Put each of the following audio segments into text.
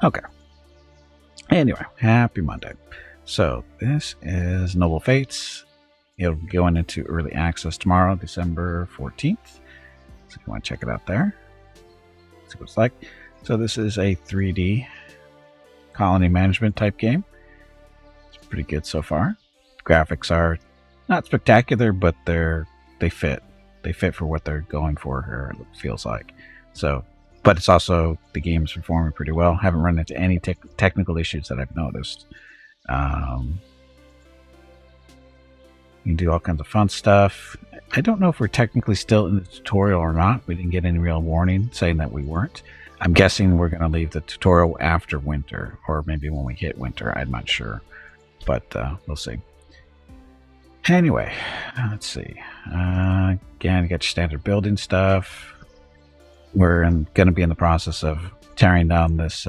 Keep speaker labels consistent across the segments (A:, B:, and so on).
A: Okay. Anyway, happy Monday. So this is Noble Fates. It'll be going into early access tomorrow, December 14th. So if you want to check it out there, see what it's like. So this is a 3D colony management type game. It's pretty good so far. Graphics are not spectacular, but they fit. They fit for what they're going for here, it feels like. So, but it's also, the game's performing pretty well. Haven't run into any technical issues that I've noticed. You can do all kinds of fun stuff. I don't know if we're technically still in the tutorial or not. We didn't get any real warning saying that we weren't. I'm guessing we're going to leave the tutorial after winter, or maybe when we hit winter. I'm not sure, but we'll see. Anyway, let's see. Again, you got your standard building stuff. We're going to be in the process of tearing down this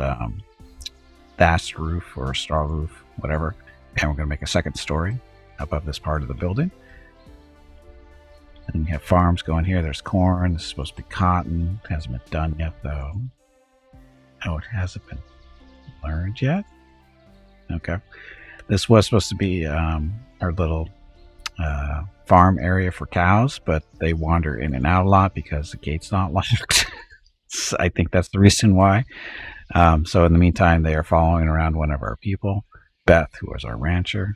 A: thatched roof or straw roof, whatever, and we're going to make a second story above this part of the building. And we have farms going here. There's corn. This is supposed to be cotton. It hasn't been done yet, though. Oh, it hasn't been learned yet? Okay. This was supposed to be our little farm area for cows, but they wander in and out a lot because the gate's not locked. So I think that's the reason why. So in the meantime, they are following around one of our people, Beth, who is our rancher.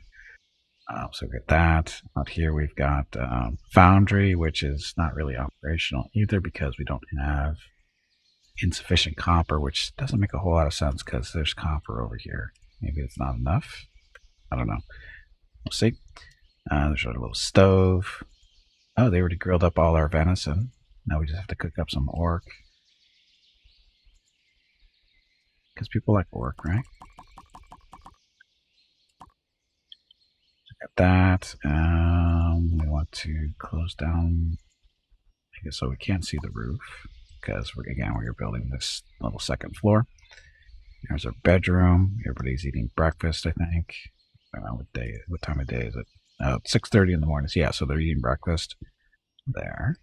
A: So we got that. Out here we've got Foundry, which is not really operational either because we don't have insufficient copper, which doesn't make a whole lot of sense because there's copper over here. Maybe it's not enough. I don't know. We'll see. There's our little stove. Oh, they already grilled up all our venison. Now we just have to cook up some orc. Because people like orc, right? Got that. We want to close down, I guess, so we can't see the roof because we're building this little second floor. Here's our bedroom. Everybody's eating breakfast, I think. I don't know what time of day is it? It's 6:30 in the morning. So yeah, so they're eating breakfast there.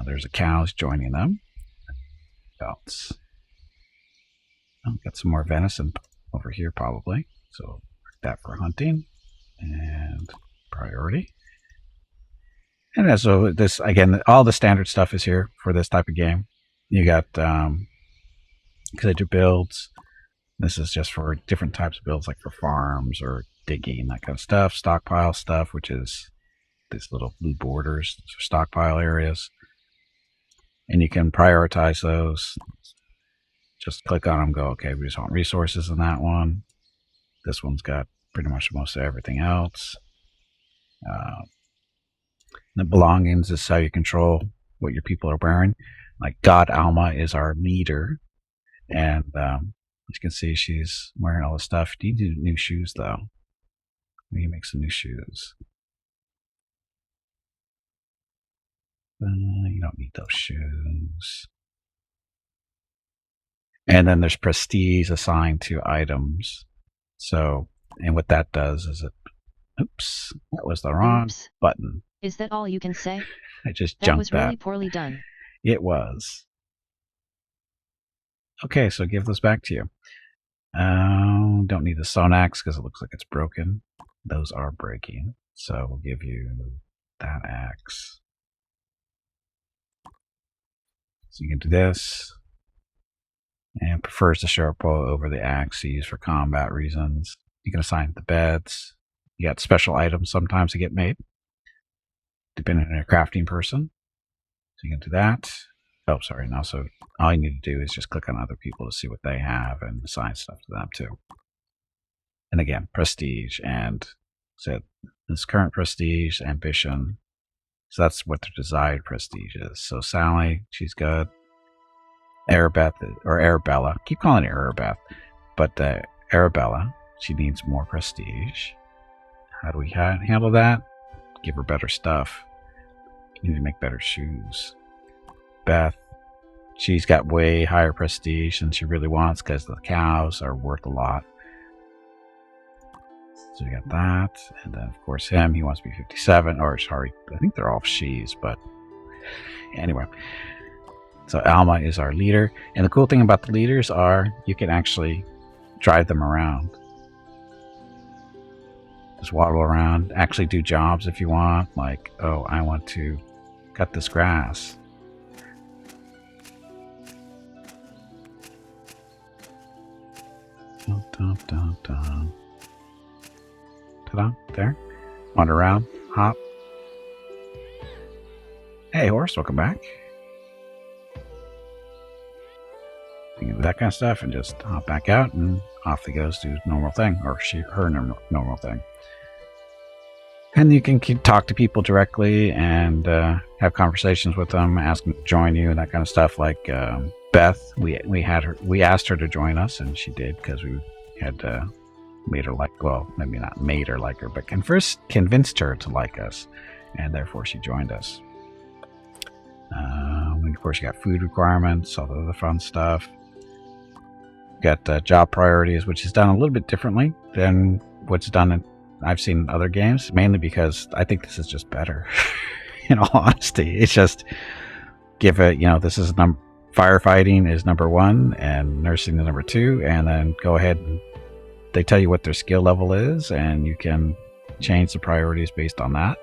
A: There's the cows joining them. What else? Oh, got some more venison over here probably. So that for hunting and priority. And so this, again, all the standard stuff is here for this type of game. You got collector builds. This is just for different types of builds, like for farms or digging, that kind of stuff. Stockpile stuff, which is these little blue borders for stockpile areas. And you can prioritize those. Just click on them, go, okay, we just want resources in that one. This one's got pretty much most of everything else. The belongings is how you control what your people are wearing. Like God Alma is our leader. And as you can see, she's wearing all this stuff. You need new shoes, though. We need to make some new shoes. You don't need those shoes. And then there's prestige assigned to items. So, and what that does is it, oops, that was the wrong button.
B: Is that all you can say?
A: I just jumped that.
B: That was really poorly done.
A: It was. Okay, so give those back to you. Don't need the stone axe because it looks like it's broken. Those are breaking. So we'll give you that axe. So you can do this. And prefers the sharp bow over the axe to use for combat reasons. You can assign the beds. You got special items sometimes to get made, depending on your crafting person. So you can do that. Oh, sorry. And also, all you need to do is just click on other people to see what they have and assign stuff to them too. And again, prestige and so this current prestige, ambition. So that's what their desired prestige is. So Sally, she's good. Arabeth, or Arabella, keep calling her Arabeth, but Arabella, she needs more prestige. How do we handle that? Give her better stuff. You need to make better shoes. Beth, she's got way higher prestige than she really wants because the cows are worth a lot. So we got that, and then of course him, he wants to be 57, or sorry, I think they're all she's, but anyway. So Alma is our leader. And the cool thing about the leaders are you can actually drive them around. Just waddle around, actually do jobs if you want. Like, oh, I want to cut this grass. Dun, dun, dun, dun. Ta-da, there. Wander around, hop. Hey, horse, welcome back. That kind of stuff, and just hop back out, and off he goes to normal thing, or her normal thing. And you can talk to people directly and have conversations with them, ask them to join you, and that kind of stuff. Like Beth, we asked her to join us, and she did because we had made her like, well, maybe not made her like her, but first convinced her to like us, and therefore she joined us. And of course, you got food requirements, all the other fun stuff. Got job priorities, which is done a little bit differently than what's done I've seen in other games, mainly because I think this is just better. In all honesty, it's just give it, this is firefighting is number 1 and nursing is number 2, and then go ahead and they tell you what their skill level is, and you can change the priorities based on that.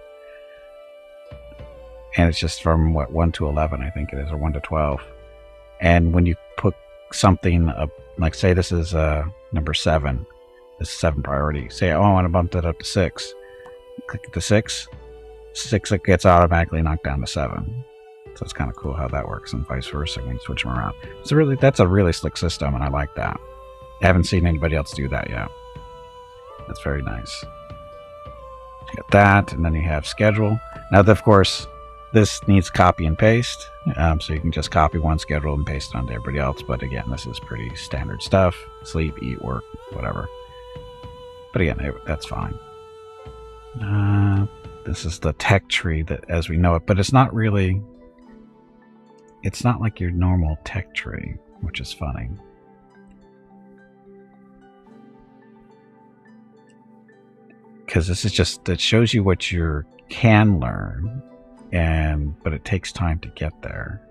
A: And it's just from 1 to 11, I think it is, or 1 to 12. And when you put something up, like say this is number 7, this is 7 priority. Say, oh, I want to bump that up to 6. Click the 6. 6 gets automatically knocked down to 7. So it's kind of cool how that works, and vice versa when you switch them around. That's a really slick system, and I like that. I haven't seen anybody else do that yet. That's very nice. You got that, and then you have schedule. Now, of course, this needs copy and paste, so you can just copy one schedule and paste it onto everybody else. But again, this is pretty standard stuff. Sleep, eat, work, whatever. But again, that's fine. This is the tech tree that as we know it, but it's not really. It's not like your normal tech tree, which is funny. Because this is just, it shows you what you can learn, but it takes time to get there.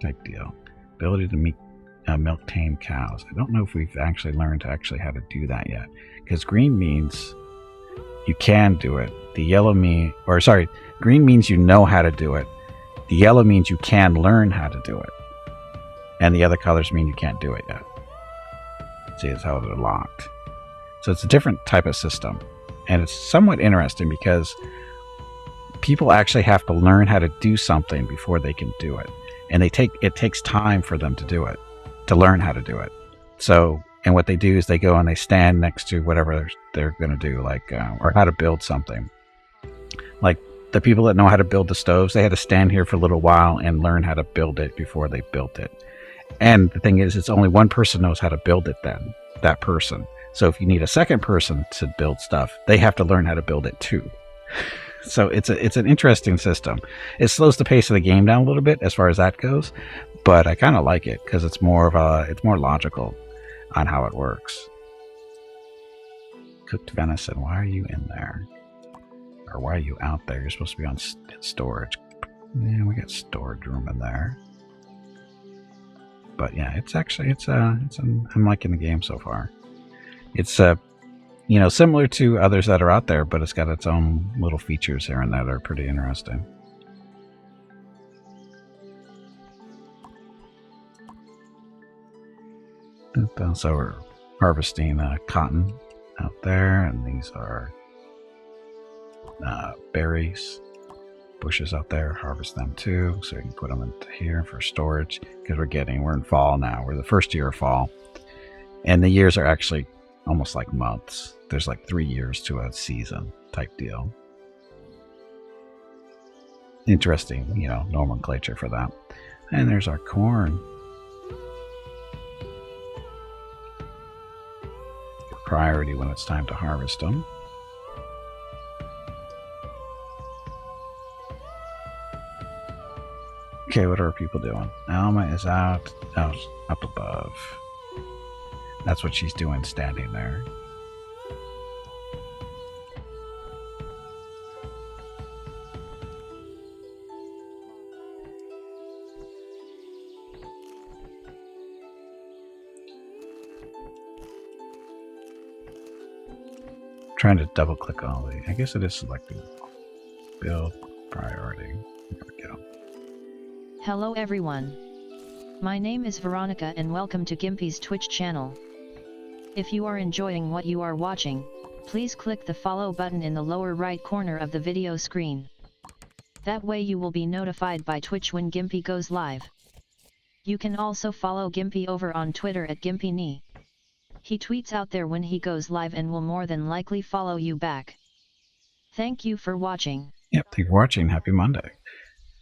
A: Type deal. Ability to milk tame cows. I don't know if we've actually learned how to do that yet. Because green means you can do it. The yellow green means you know how to do it. The yellow means you can learn how to do it. And the other colors mean you can't do it yet. See, it's how they're locked. So it's a different type of system. And it's somewhat interesting because people actually have to learn how to do something before they can do it. And it takes time for them to do it, to learn how to do it. So, and what they do is they go and they stand next to whatever they're going to do, like, or how to build something. Like the people that know how to build the stoves, they had to stand here for a little while and learn how to build it before they built it. And the thing is, it's only one person knows how to build it then, that person. So if you need a second person to build stuff, they have to learn how to build it too. So it's an interesting system. It slows the pace of the game down a little bit as far as that goes, but I kind of like it because it's more logical on how it works. Cooked venison. Why are you in there? Or why are you out there? You're supposed to be on storage. Yeah, we got storage room in there. But yeah, I'm liking the game so far. It's similar to others that are out there, but it's got its own little features here and there that are pretty interesting. So we're harvesting cotton out there, and these are berries, bushes out there. Harvest them too, so we can put them into here for storage because we're in fall now. We're the first year of fall, and the years are actually almost like months. There's like 3 years to a season type deal. Interesting, nomenclature for that. And there's our corn. Priority when it's time to harvest them. Okay, what are people doing? Alma is out up above. That's what she's doing, standing there. trying to double click all the. I guess it is selected. Build priority. There we go.
B: Hello everyone. My name is Veronica and welcome to Gimpy's Twitch channel. If you are enjoying what you are watching, please click the follow button in the lower right corner of the video screen. That way you will be notified by Twitch when Gimpy goes live. You can also follow Gimpy over on Twitter at GimpyKnee. He tweets out there when he goes live and will more than likely follow you back. Thank you for watching.
A: Yep, thank you for watching. Happy Monday.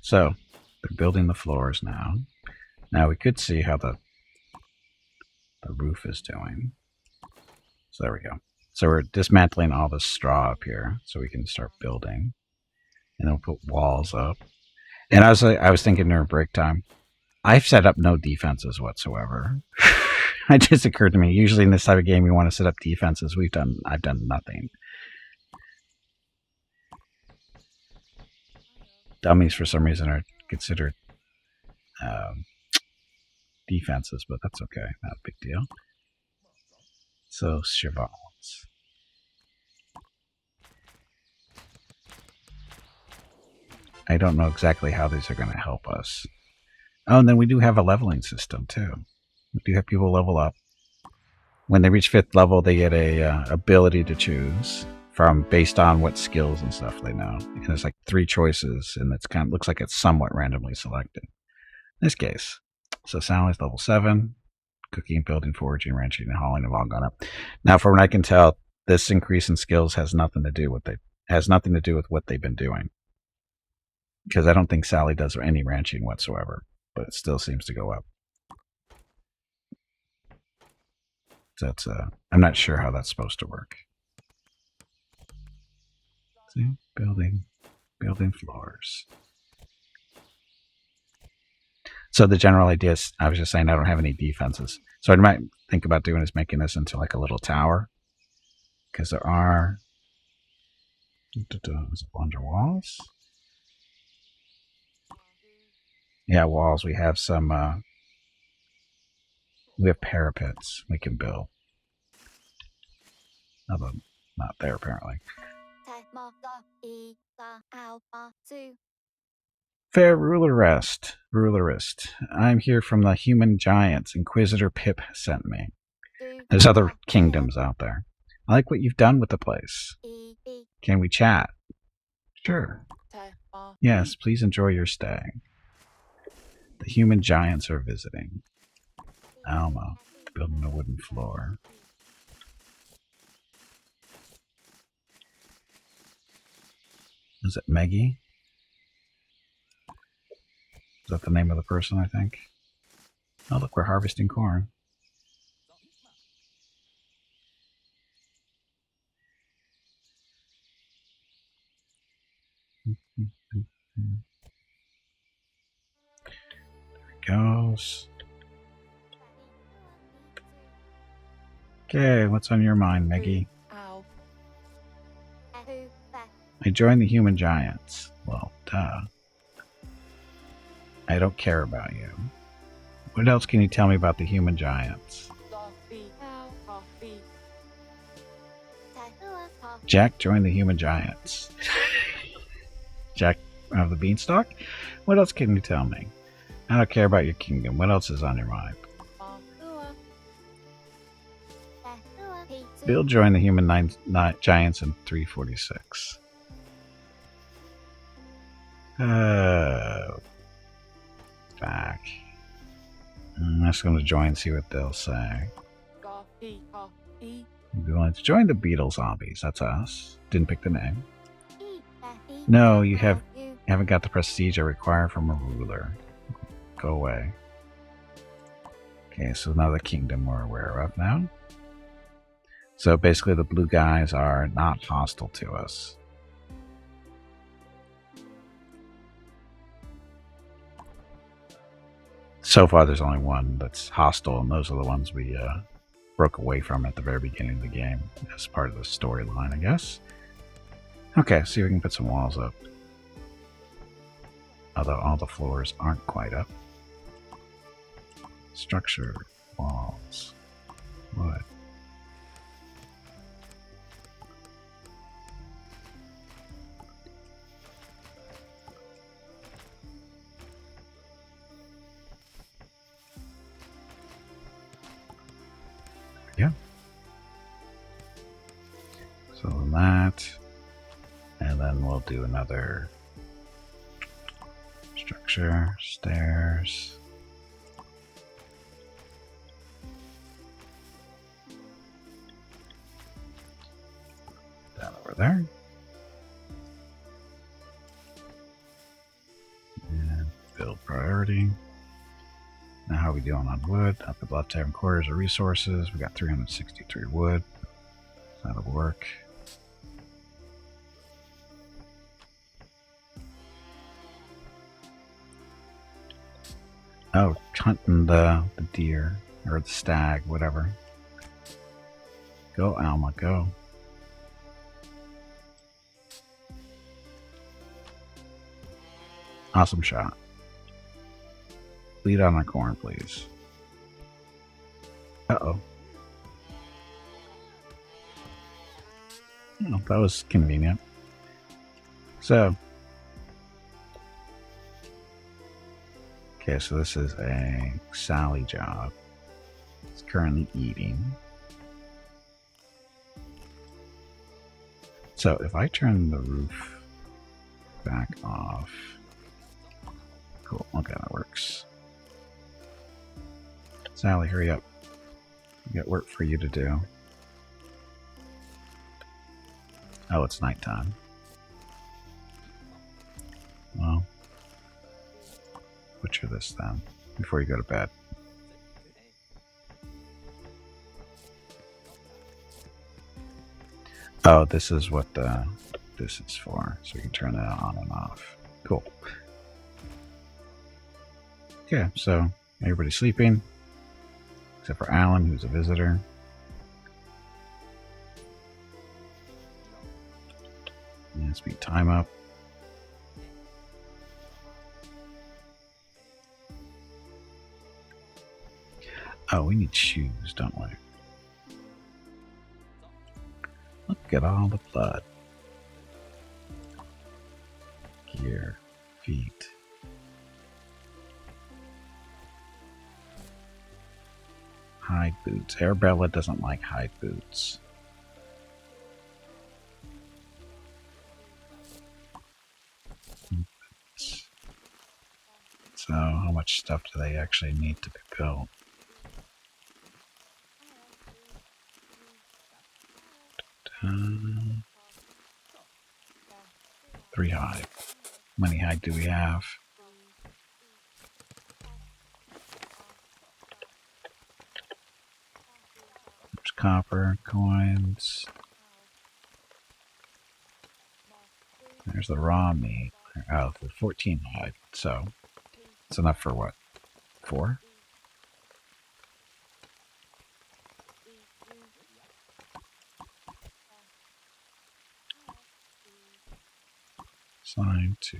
A: So, they're building the floors now. Now we could see how the roof is doing. So there we go. So we're dismantling all the straw up here so we can start building. And then we'll put walls up. And I was thinking during break time, I've set up no defenses whatsoever. It just occurred to me, usually in this type of game you want to set up defenses. I've done nothing. Dummies for some reason are considered defenses, but that's okay, not a big deal. So chevals. I don't know exactly how these are going to help us. Oh, and then we do have a leveling system too. We do have people level up. When they reach 5th level, they get a ability to choose from based on what skills and stuff they know. And there's like 3 choices, and it's kind of looks like it's somewhat randomly selected. In this case, so sound is level 7. Cooking, building, foraging, ranching, and hauling have all gone up. Now, from what I can tell, this increase in skills has nothing to do with what they've been doing. Because I don't think Sally does any ranching whatsoever, but it still seems to go up. That's I'm not sure how that's supposed to work. See, building floors. So the general idea is, I was just saying, I don't have any defenses. So what I might think about doing is making this into like a little tower, because there are under walls. Yeah, walls. We have some. We have parapets we can build. Although not there apparently. Fair rulerist. I'm here from the human giants. Inquisitor Pip sent me. There's other kingdoms out there. I like what you've done with the place. Can we chat? Sure. Yes, please enjoy your stay. The human giants are visiting. Alma, building a wooden floor. Is it Meggie? Is that the name of the person, I think? Oh, look, we're harvesting corn. There it goes. Okay, what's on your mind, Meggie? I joined the human giants. Well, duh. I don't care about you. What else can you tell me about the human giants? Jack joined the human giants. Jack of the Beanstalk? What else can you tell me? I don't care about your kingdom. What else is on your mind? Bill joined the human giants in 346. Back. I'm just going to join and see what they'll say. Be willing to join the Beetle Zombies. That's us. Didn't pick the name. No, you haven't got the prestige I require from a ruler. Go away. Okay, so another kingdom we're aware of now. So basically the blue guys are not hostile to us. So far there's only one that's hostile, and those are the ones we broke away from at the very beginning of the game as part of the storyline, I guess. Okay, see if we can put some walls up. Although all the floors aren't quite up. Structure, walls, wood. that. And then we'll do another structure, stairs. Down over there. And build priority. Now how are we doing on wood? Up at the left-hand corner is our resources. We got 363 wood. That'll work. Oh, hunting the deer, or the stag, whatever. Go, Alma, go. Awesome shot. Lead on our corn, please. Uh-oh. Oh, that was convenient. So, okay, so this is a Sally job. It's currently eating. So if I turn the roof back off, cool, okay, that works. Sally, hurry up. We got work for you to do. Oh, it's nighttime. Well, butcher this then, before you go to bed. Oh, this is what this is for, so you can turn that on and off. Cool. Okay, so everybody's sleeping, except for Alan, who's a visitor. And speed time up. Oh, we need shoes, don't we? Look at all the blood. Gear, feet. Hide boots. Arabella doesn't like hide boots. So, how much stuff do they actually need to be built? Three hide. How many hide do we have? There's copper, coins. There's the raw meat. Oh, the 14 hide. So, it's enough for what? 4? Assign to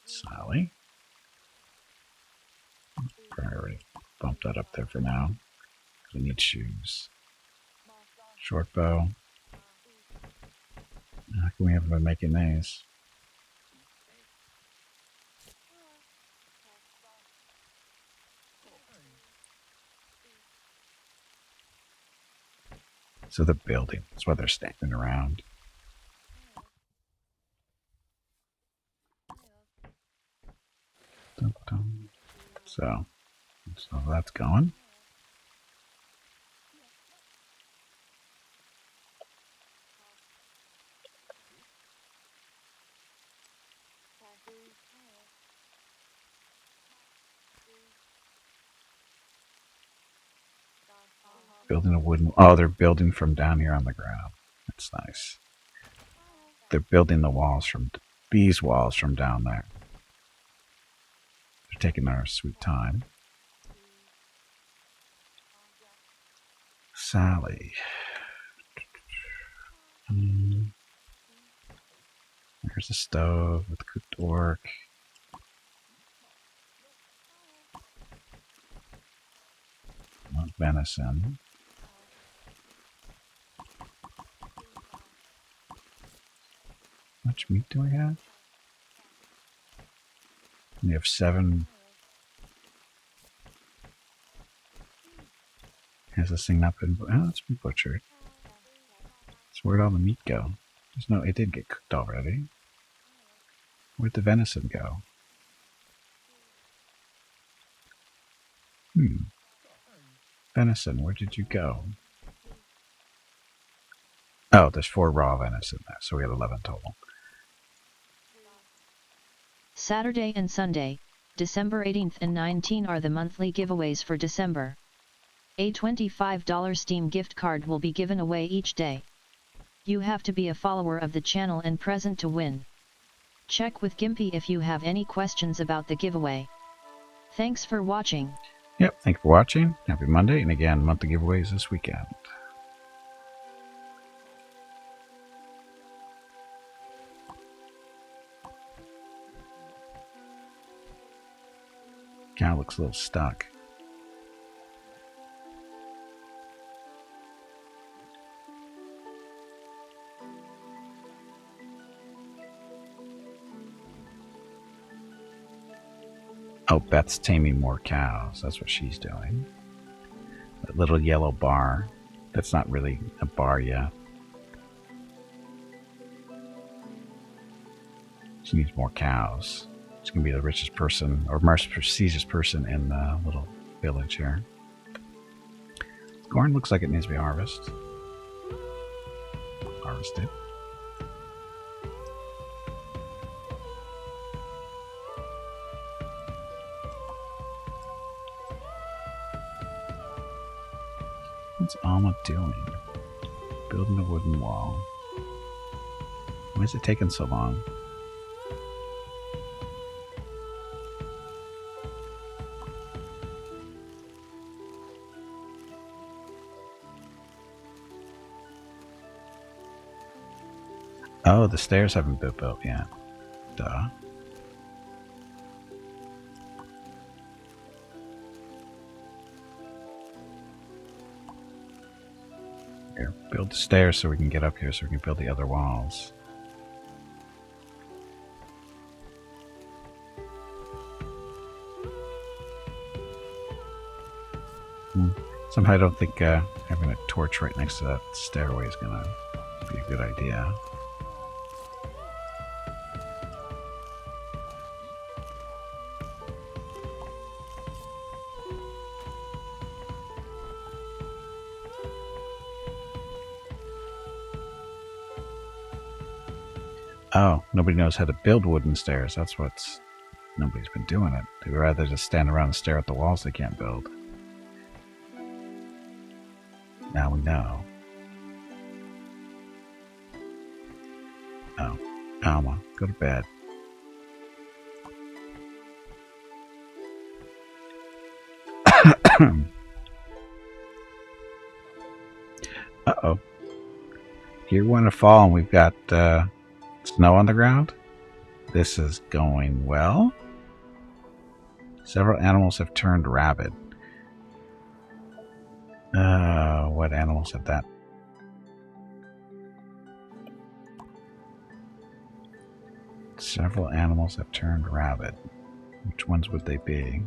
A: Sally. Priority. Bump that up there for now. We need shoes. Short bow. How come we haven't been making these? So the building. That's why they're standing around. Dun, dun. So that's going. Building a wooden... Oh, they're building from down here on the ground. That's nice. They're building the walls from... These walls from down there. They're taking their sweet time. Sally. There's a stove with cooked orc. Want venison. How much meat do we have? We have 7. Has this thing not been... Oh, it's been butchered. So where'd all the meat go? There's no, it didn't get cooked already. Where'd the venison go? Venison, where did you go? Oh, there's 4 raw venison there, so we had 11 total.
B: Saturday and Sunday, December 18th and 19 are the monthly giveaways for December. A $25 Steam gift card will be given away each day. You have to be a follower of the channel and present to win. Check with Gimpy if you have any questions about the giveaway. Thanks for watching.
A: Yep, thank you for watching. Happy Monday, and again, monthly giveaways this weekend. Cow looks a little stuck. Oh, Beth's taming more cows. That's what she's doing. That little yellow bar. That's not really a bar yet. She needs more cows. She's going to be the richest person, or most prestigious person in the little village here. Corn looks like it needs to be harvested. Harvested. What's Alma doing? Building a wooden wall. Why is it taking so long? Oh, the stairs haven't been built yet. Duh. Here, build the stairs so we can get up here so we can build the other walls. Somehow I don't think having a torch right next to that stairway is gonna be a good idea. Oh, nobody knows how to build wooden stairs. That's what's... Nobody's been doing it. They'd rather just stand around and stare at the walls they can't build. Now we know. Oh, Alma, go to bed. Uh-oh. You're going to fall and we've got snow on the ground. This is going well. Several animals have turned rabid. What animals have that? Several animals have turned rabid. Which ones would they be?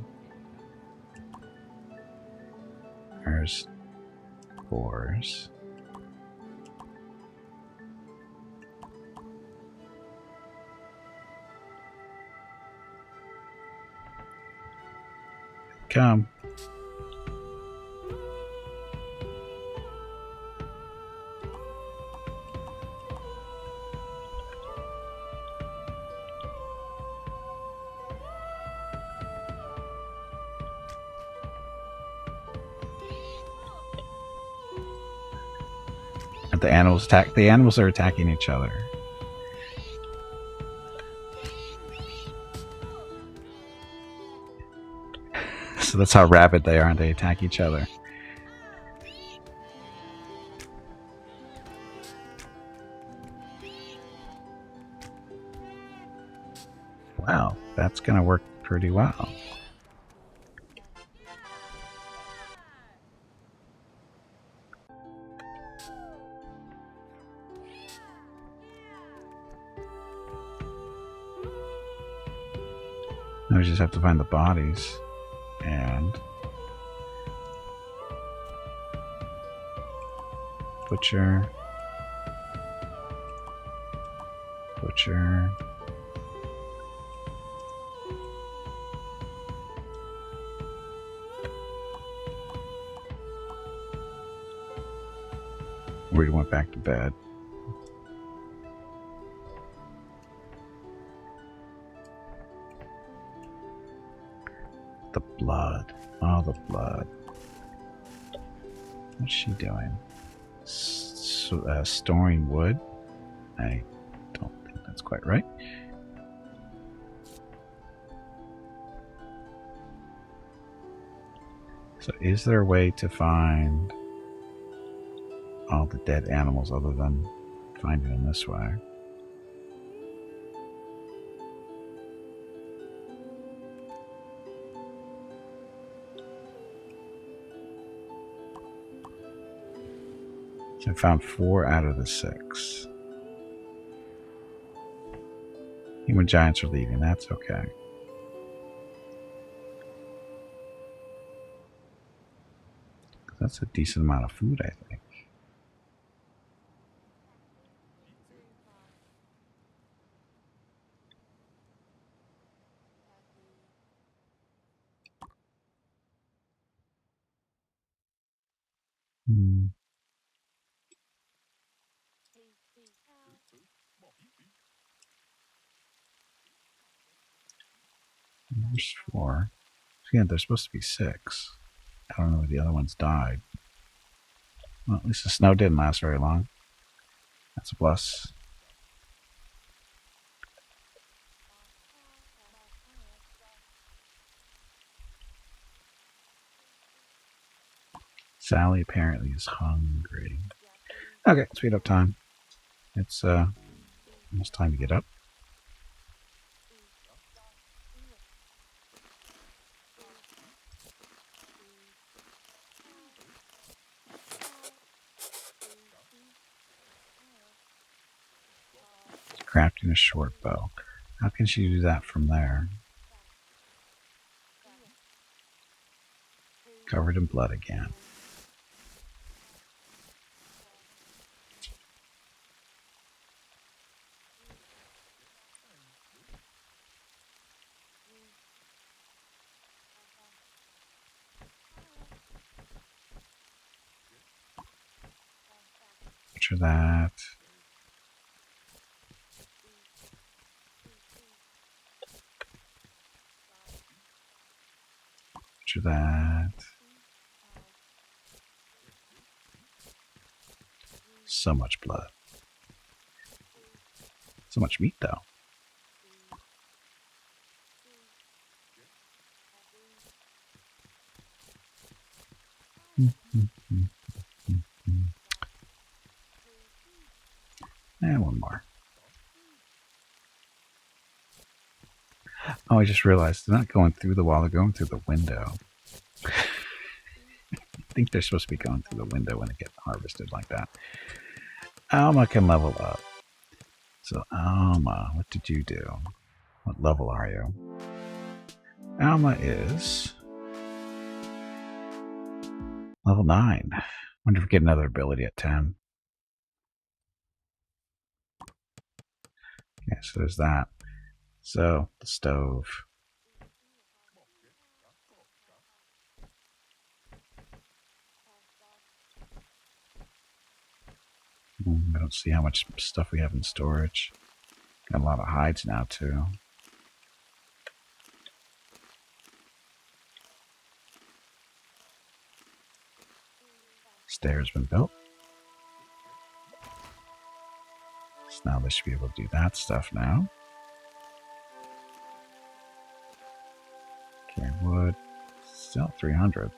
A: There's boars. Come. The animals attack. The animals are attacking each other. So that's how rabid they are, and they attack each other. Wow, that's gonna work pretty well. Now we just have to find the bodies and butcher. sure. We went back to bed. The blood. Oh, the blood. What's she doing? Storing wood? I don't think that's quite right. So is there a way to find all the dead animals other than finding them this way? So I found 4 out of the 6. Human giants are leaving. That's okay. That's a decent amount of food, I think. There's 4. Yeah, there's supposed to be 6. I don't know where the other ones died. Well, at least the snow didn't last very long. That's a plus. Sally apparently is hungry. Okay, speed up time. It's almost time to get up. Crafting a short bow. How can she do that from there? Covered in blood again. Butcher that. Butcher that. So much blood. So much meat, though. And one more. Oh, I just realized they're not going through the wall, they're going through the window. I think they're supposed to be going through the window when they get harvested like that. Alma can level up. So, Alma, what did you do? What level are you? Alma is level 9. Wonder if we get another ability at 10. Okay, so there's that. So, the stove. I don't see how much stuff we have in storage. Got a lot of hides now, too. Stairs been built. So now they should be able to do that stuff now. Okay, wood. Still 300.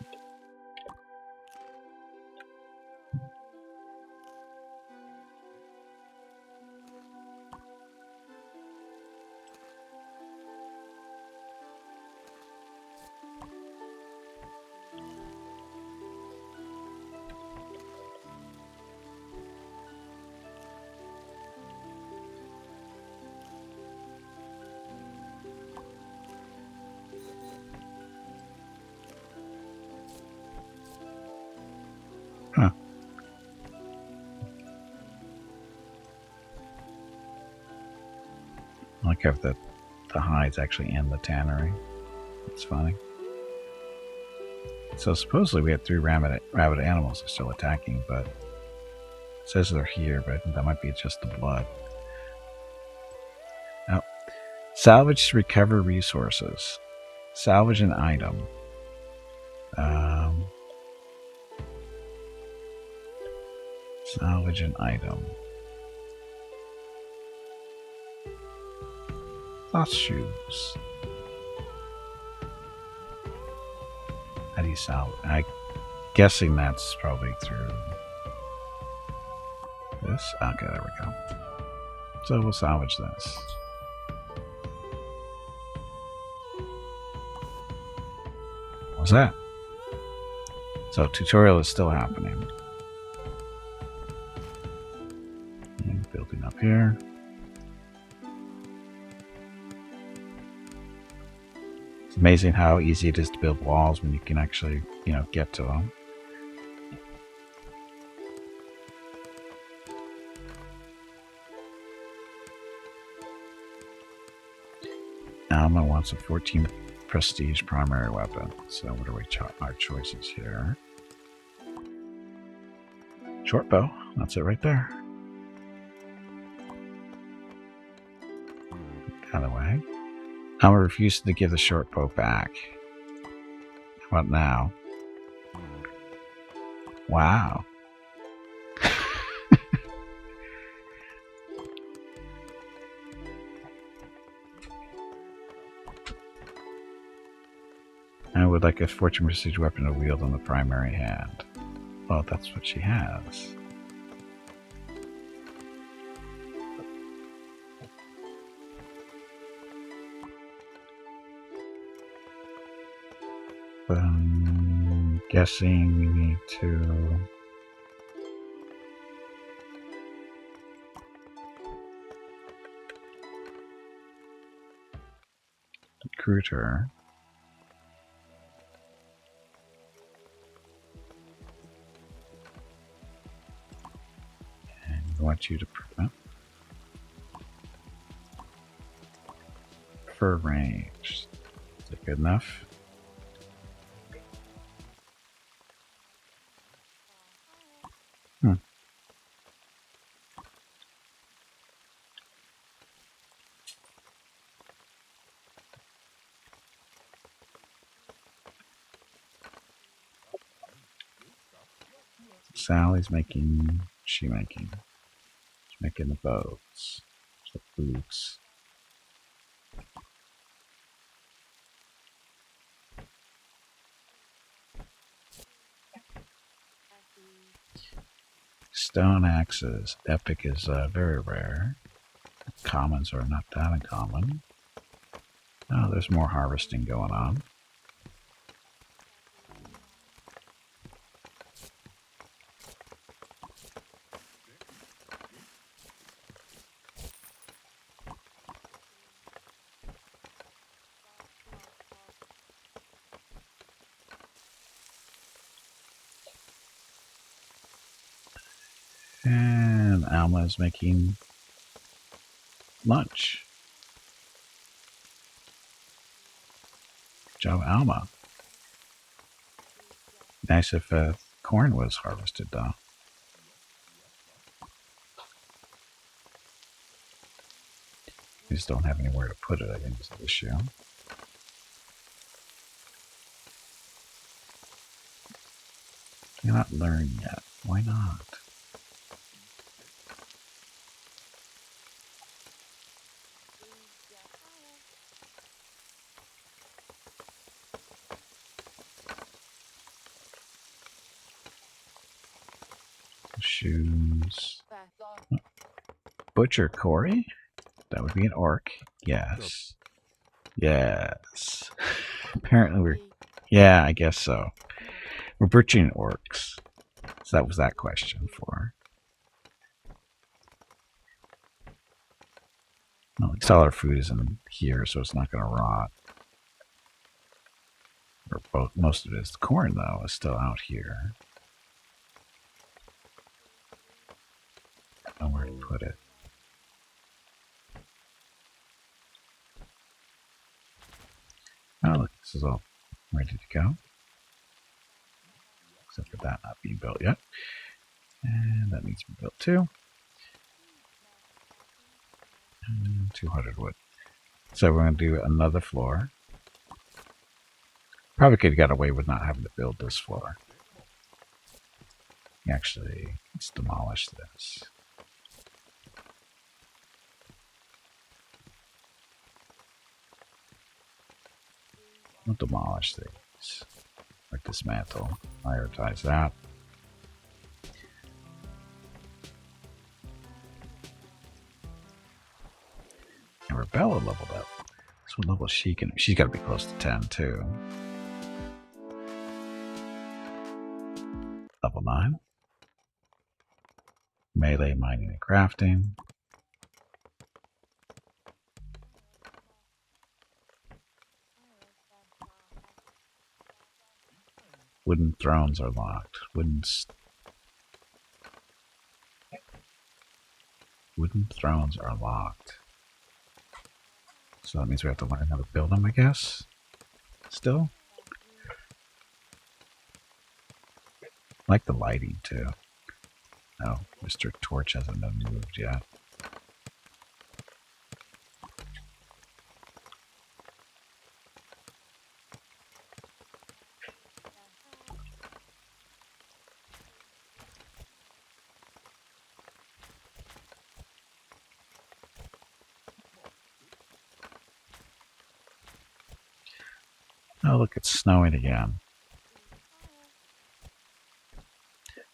A: Huh. look if the hide's actually in the tannery. It's funny. So supposedly we had 3 rabid animals that are still attacking, but it says they're here, but I think that might be just the blood. Now, salvage to recover resources. Salvage an item. Salvage an item. Cloth shoes. How do you salvage? I'm guessing that's probably through this. Okay, there we go. So we'll salvage this. What's that? So tutorial is still happening. And building up here. It's amazing how easy it is to build walls when you can actually, get to them. Alma wants a 14 prestige primary weapon. So what are our choices here? Short bow. That's it right there. Out of the way. Alma refuses to give the short bow back. What now? Wow. I would like a fortune prestige weapon to wield on the primary hand. Well, that's what she has. But I'm guessing we need to recruit her. And we want you to prefer range. Is it good enough? Sally's making, she's making the boats, the boots. Stone axes. Epic is very rare. Commons are not that uncommon. Oh, there's more harvesting going on. And Alma is making lunch. Good job, Alma. Nice if corn was harvested, though. We just don't have anywhere to put it, I think, is the issue. You're not learning yet. Why not? Shoes. Butcher Corey? That would be an orc. Yes. Yes. Apparently we're... Yeah, I guess so. We're butchering orcs. So that was that question for... Well, at least all our food is in here, so it's not going to rot. Or both, most of it is. The corn, though, is still out here. I don't know where to put it. Oh, look, this is all ready to go. Except for that not being built yet. And that needs to be built too. And 200 wood. So we're going to do another floor. Probably could have got away with not having to build this floor. Actually, let's demolish this. We'll demolish these. Or dismantle. Prioritize that. And Rebella leveled up. So what level is she can? She's got to be close to 10 too. Level 9. Melee, mining, and crafting. Wooden thrones are locked. Wooden thrones are locked. So that means we have to learn how to build them, I guess. Still. I like the lighting too. Oh, Mr. Torch hasn't been moved yet. Oh, look, it's snowing again.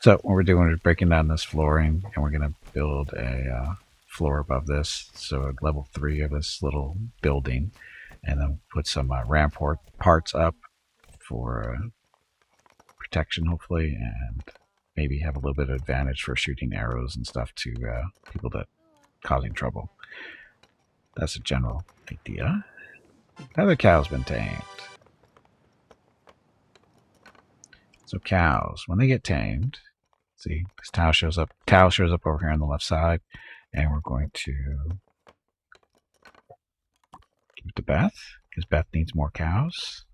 A: So what we're doing is breaking down this flooring, and we're going to build a floor above this. So at level 3 of this little building, and then put some rampart parts up for protection, hopefully, and maybe have a little bit of advantage for shooting arrows and stuff to people that causing trouble. That's a general idea. Another cow's been tamed. So cows, when they get tamed, see, this cow shows up. Cow shows up over here on the left side, and we're going to give it to Beth because Beth needs more cows.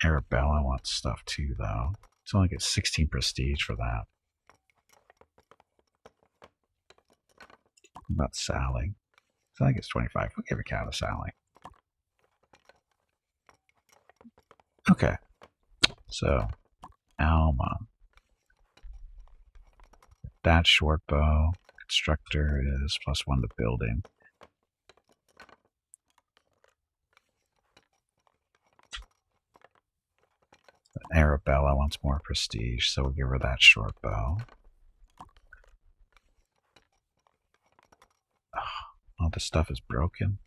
A: Arabella wants stuff too, though. It's only gets 16 prestige for that. What about Sally? Sally gets 25. We'll give a cow to Sally. Okay. So, Alma. That short bow. Constructor is +1 to building. Arabella wants more prestige, so we'll give her that short bow. Oh, this stuff is broken.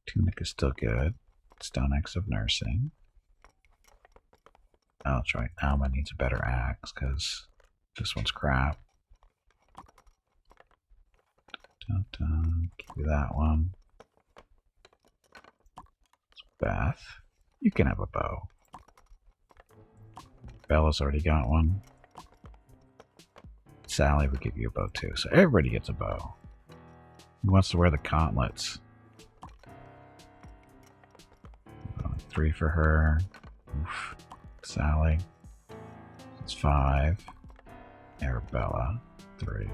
A: Tunic is still good. Stone Axe of Nursing. Oh, that's right. Alma needs a better axe because this one's crap. Dun, dun. Give you that one. Beth, you can have a bow. Bella's already got one. Sally would give you a bow too, so everybody gets a bow. Who wants to wear the gauntlets? 3 for her. Oof. Sally. It's 5. Arabella. 3.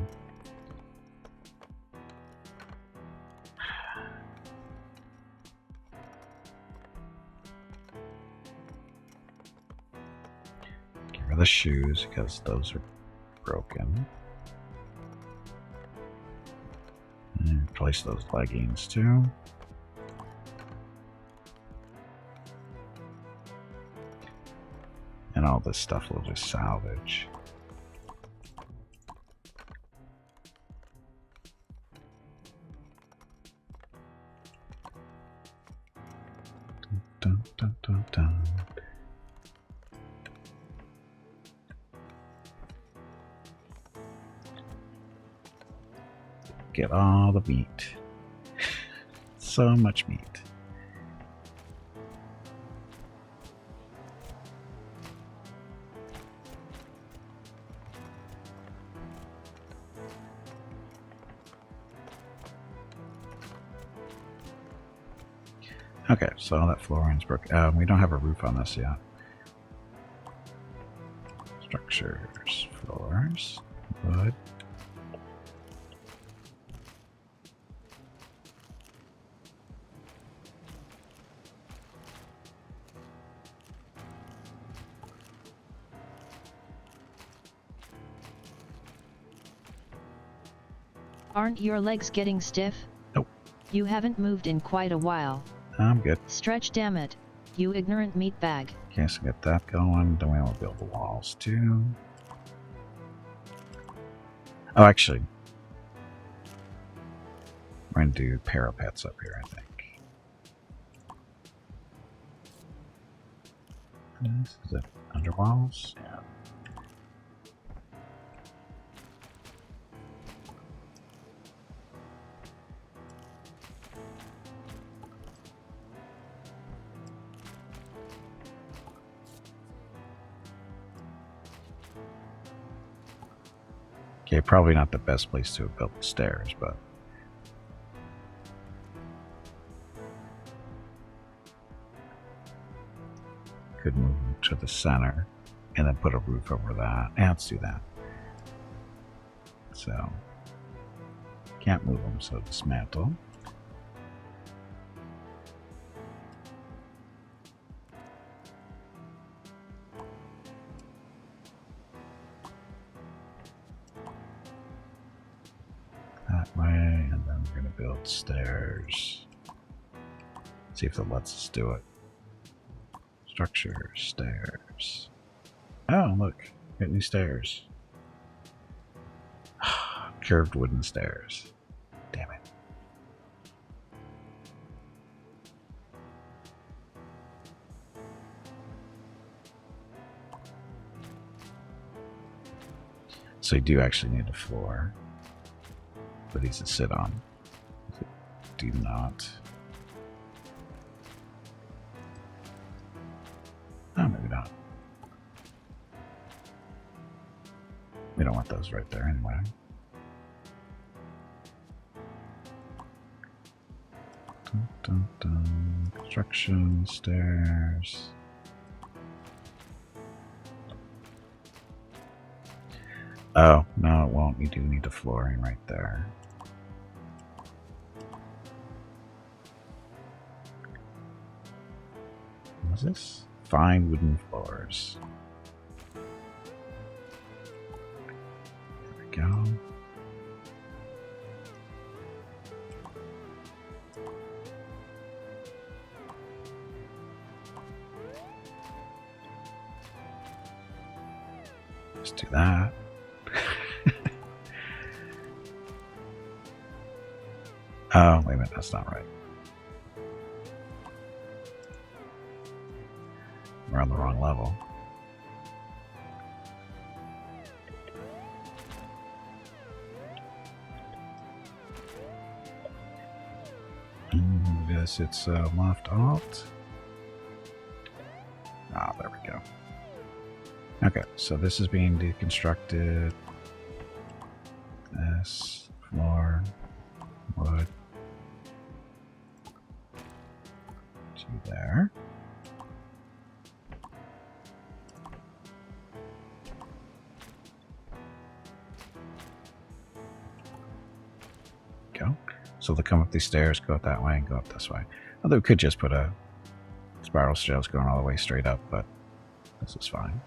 A: Give her the shoes because those are broken. And replace those leggings too. And all this stuff we'll just salvage. Dun, dun, dun, dun. Get all the meat. So much meat. Okay, so all that flooring's broken. We don't have a roof on this yet. Structures, floors, wood.
B: Aren't your legs getting stiff?
A: Nope.
B: You haven't moved in quite a while.
A: I'm good.
B: Stretch, damn it, you ignorant meatbag.
A: Okay, so get that going. Then we want to build the walls too. Oh, actually, we're going to do parapets up here, I think. This is it. Under walls? Yeah. Okay, probably not the best place to have built the stairs, but could move them to the center and then put a roof over that. Yeah, let's do that. So, can't move them, so dismantle. That way, and then we're going to build stairs. See if it lets us do it. Structure, stairs. Oh, look, got new stairs. Curved wooden stairs. Damn it. So you do actually need a floor for these to sit on. Do not. Oh, maybe not. We don't want those right there anyway. Dun, dun, dun. Construction, stairs. Oh, no, it won't. You do need the flooring right there. What is this? Fine wooden floors. There we go. Let's do that. Oh, wait a minute, that's not right. We're on the wrong level. Yes, it's left alt. Ah, there we go. Okay, so this is being deconstructed. This floor, wood, to there. Go. So they'll come up these stairs, go up that way, and go up this way. Although we could just put a spiral stairs going all the way straight up, but this is fine.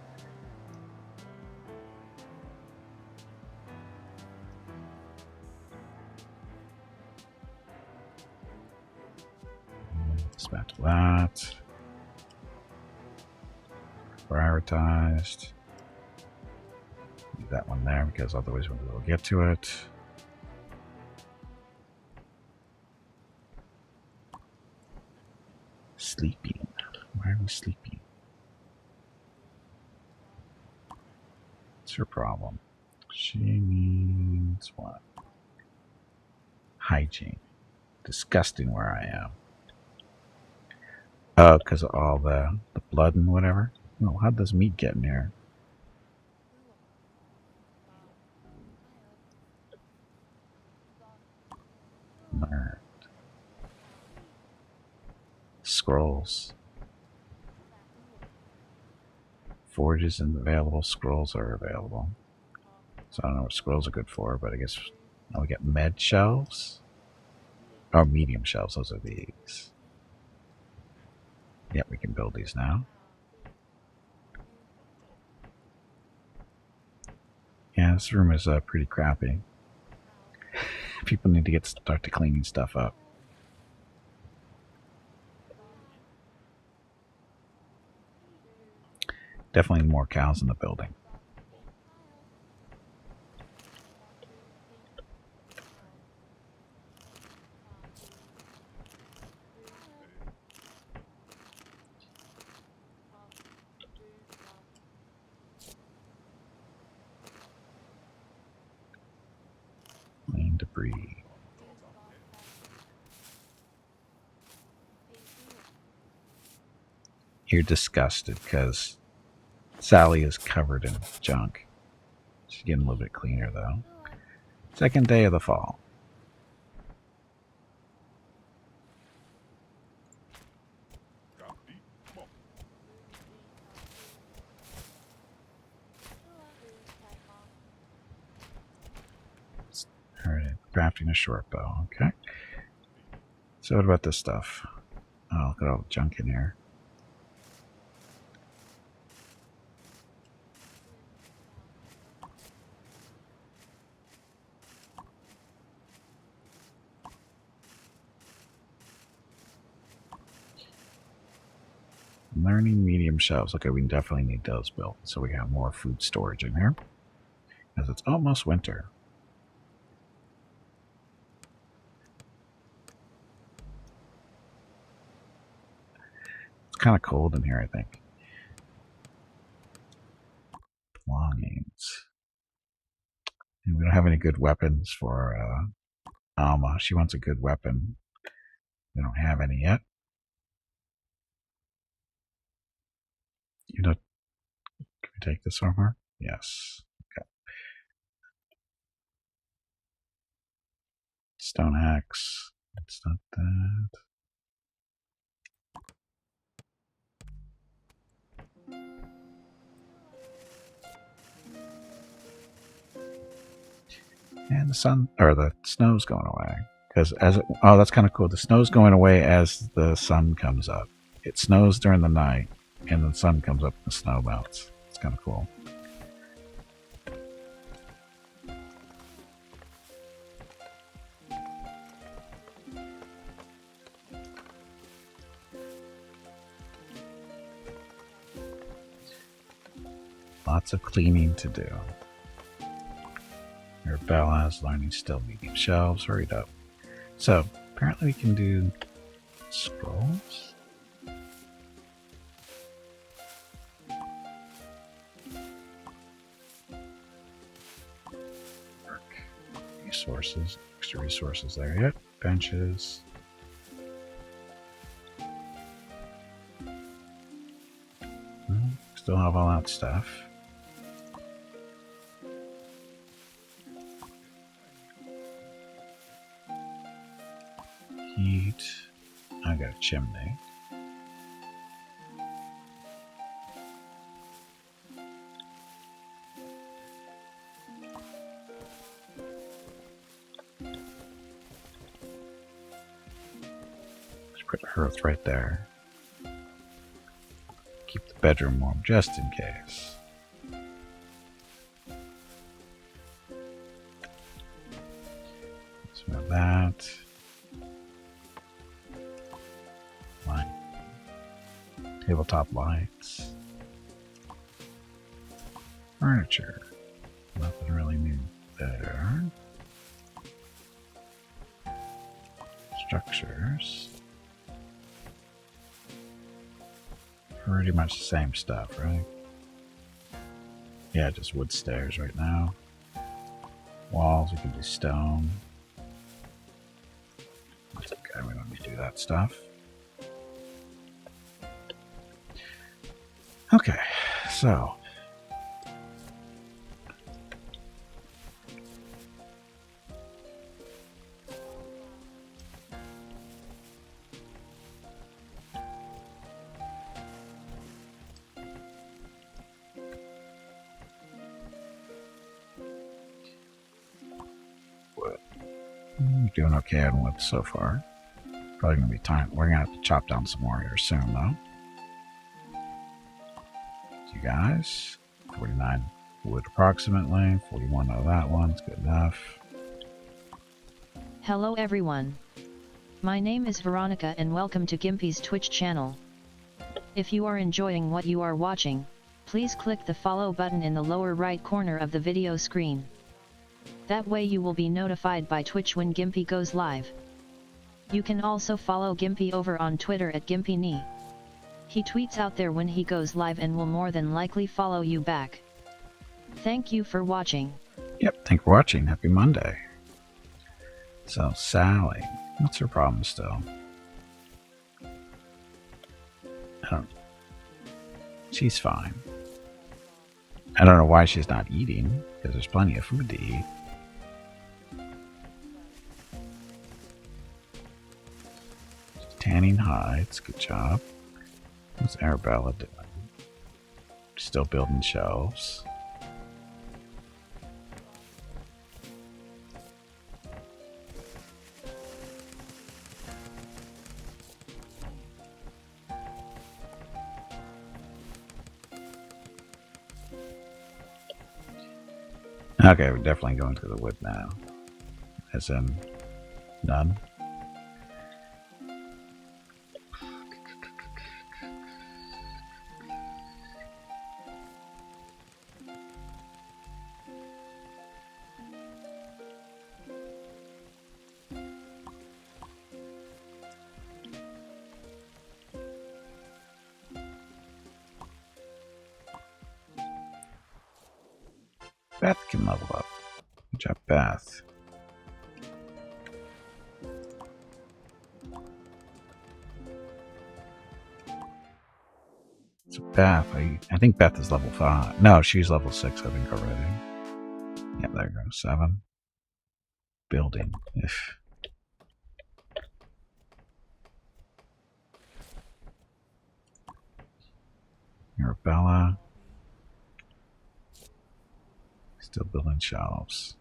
A: Dismantle that. Prioritized. Leave that one there because otherwise we will get to it. Sleeping. Why are we sleeping? What's her problem? She needs what? Hygiene. Disgusting where I am. Oh, because of all the blood and whatever. No, how'd this meat get in here? scrolls. Forges and available scrolls are available. So I don't know what scrolls are good for, but I guess we get med shelves. Oh, medium shelves, those are these. Yep, we can build these now. Yeah, this room is pretty crappy. People need to start to cleaning stuff up. Definitely more cows in the building. Clean debris. You're disgusted because Sally is covered in junk. She's getting a little bit cleaner though. Second day of the fall. Alright, crafting a short bow. Okay. So what about this stuff? Oh, look at all the junk in here. Learning medium shelves. Okay, we definitely need those built. So we have more food storage in here. Because it's almost winter. It's kind of cold in here, I think. Belongings. And we don't have any good weapons for Alma. She wants a good weapon. We don't have any yet. You know, can we take this from her? Yes. Okay. Stone axe. It's not that. And the sun, or the snow's going away. Because oh, that's kind of cool. The snow's going away as the sun comes up. It snows during the night, and the sun comes up and the snow melts. It's kind of cool. Lots of cleaning to do. Bella's learning still medium shelves. Hurried up. So apparently we can do scrolls. Work. Resources. Extra resources there yet. Benches. Still have all that stuff. Heat. I got a chimney. Let's put a hearth right there. Keep the bedroom warm just in case. Let's move that. Light. Tabletop lights. Furniture. Nothing really new there. Structures. Pretty much the same stuff, right? Yeah, just wood stairs right now. Walls, we can do stone. That's okay, we don't need to do that stuff. Okay, so doing okay on wood so far. Probably gonna be time. We're gonna have to chop down some more here soon, though. You guys, 49 wood approximately. 41 of that one's good enough.
B: Hello everyone. My name is Veronica and welcome to Gimpy's Twitch channel. If you are enjoying what you are watching, please click the follow button in the lower right corner of the video screen. That way you will be notified by Twitch when Gimpy goes live. You can also follow Gimpy over on Twitter at GimpyKnee. He tweets out there when he goes live and will more than likely follow you back. Thank you for watching.
A: Yep, thank you for watching. Happy Monday. So, Sally, what's her problem still? She's fine. I don't know why she's not eating, because there's plenty of food to eat. She's tanning hides, good job. What's Arabella doing? Still building shelves. Okay, we're definitely going to the wood now. As in, none. Beth can level up. Good job, Beth. So Beth, I think Beth is level 5. No, she's level 6, I think, already. Yeah, there you go. 7. Building. Arabella. Still building shelves.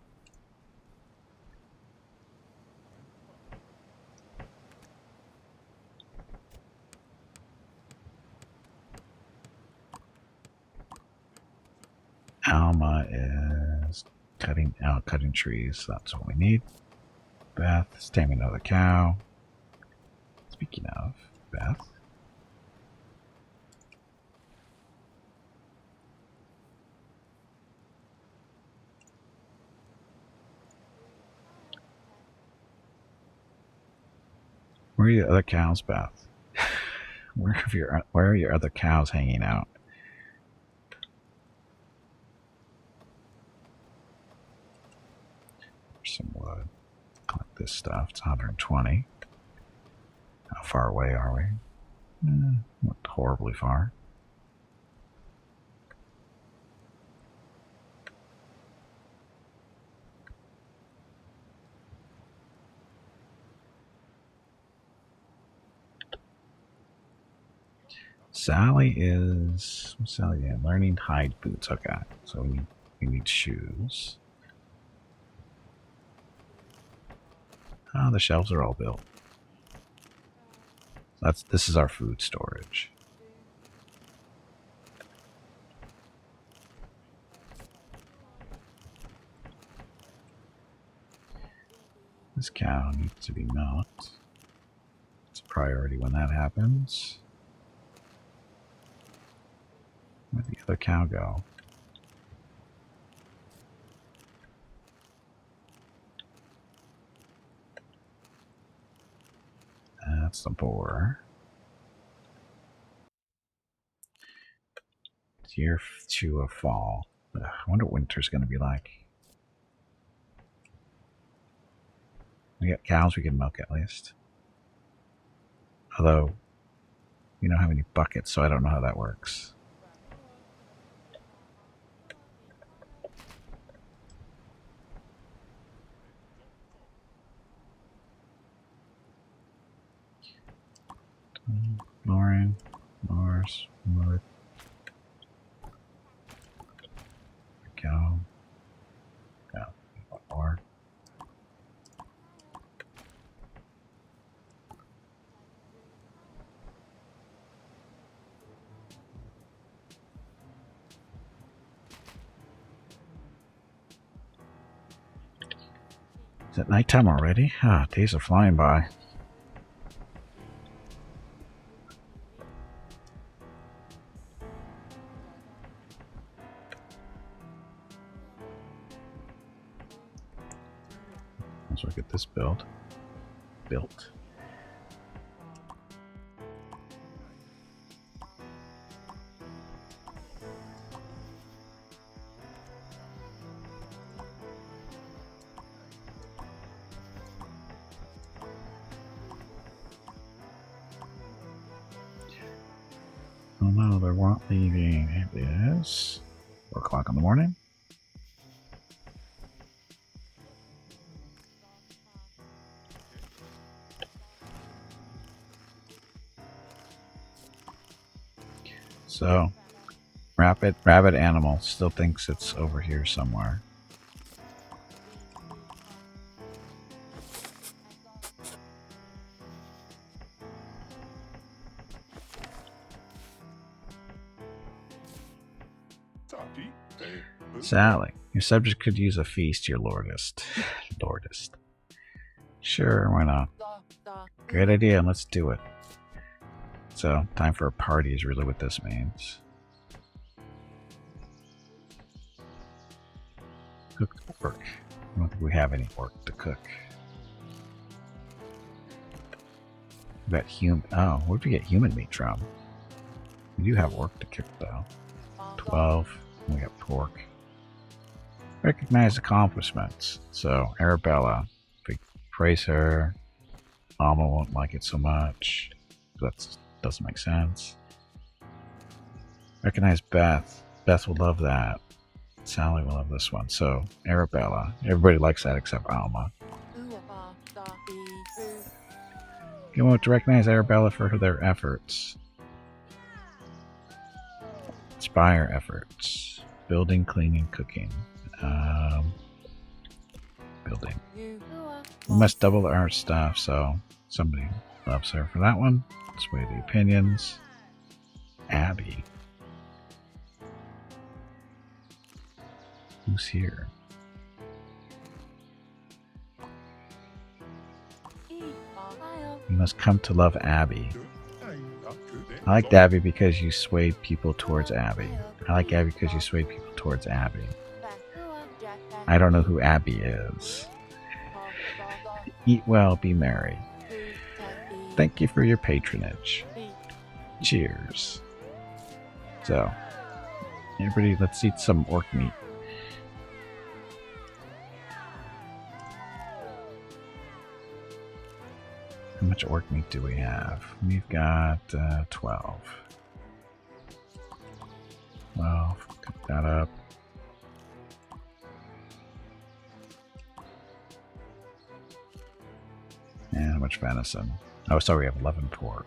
A: Alma is cutting trees. That's what we need. Beth is taming another cow. Speaking of Beth, where are your other cows, Beth? Where are your other cows hanging out? Some wood. Collect this stuff. It's 120. How far away are we? Not horribly far. Sally is learning hide boots. Okay, so we need shoes. Oh, the shelves are all built. This is our food storage. This cow needs to be milked. It's a priority when that happens. Where'd the other cow go? That's the boar. It's year 2 of fall. Ugh, I wonder what winter's going to be like. We got cows we can milk at least. Although, we don't have any buckets, so I don't know how that works. Lauren, Lars, Wood. Go. Go. One more. Is it nighttime already? Ah, days are flying by. Let's look at this build. Built. Oh no, they weren't leaving. It is 4 o'clock in the morning. So, rabbit animal still thinks it's over here somewhere. Sally, your subject could use a feast, your lordest. Lordest. Sure, why not? Great idea, let's do it. So, time for a party is really what this means. Cooked work. I don't think we have any work to cook. We got human. Oh, where'd we get human meat from? We do have work to cook though. 12. We got pork. Recognize accomplishments. So, Arabella. If we praise her, Mama won't like it so much. That doesn't make sense. Recognize Beth. Beth will love that. Sally will love this one. So, Arabella. Everybody likes that except Alma. You want to recognize Arabella for their efforts. Inspire efforts. Building, cleaning, cooking. Building. We must double our stuff, so somebody loves her for that one. Sway the opinions. Abby. Who's here? You must come to love Abby. I liked Abby because you swayed people towards Abby. I like Abby because you swayed people towards Abby. I don't know who Abby is. Eat well, be merry. Thank you for your patronage. Cheers. So, everybody, let's eat some orc meat. How much orc meat do we have? We've got 12. Well, cook that up. And how much venison? Oh, sorry, we have 11 pork.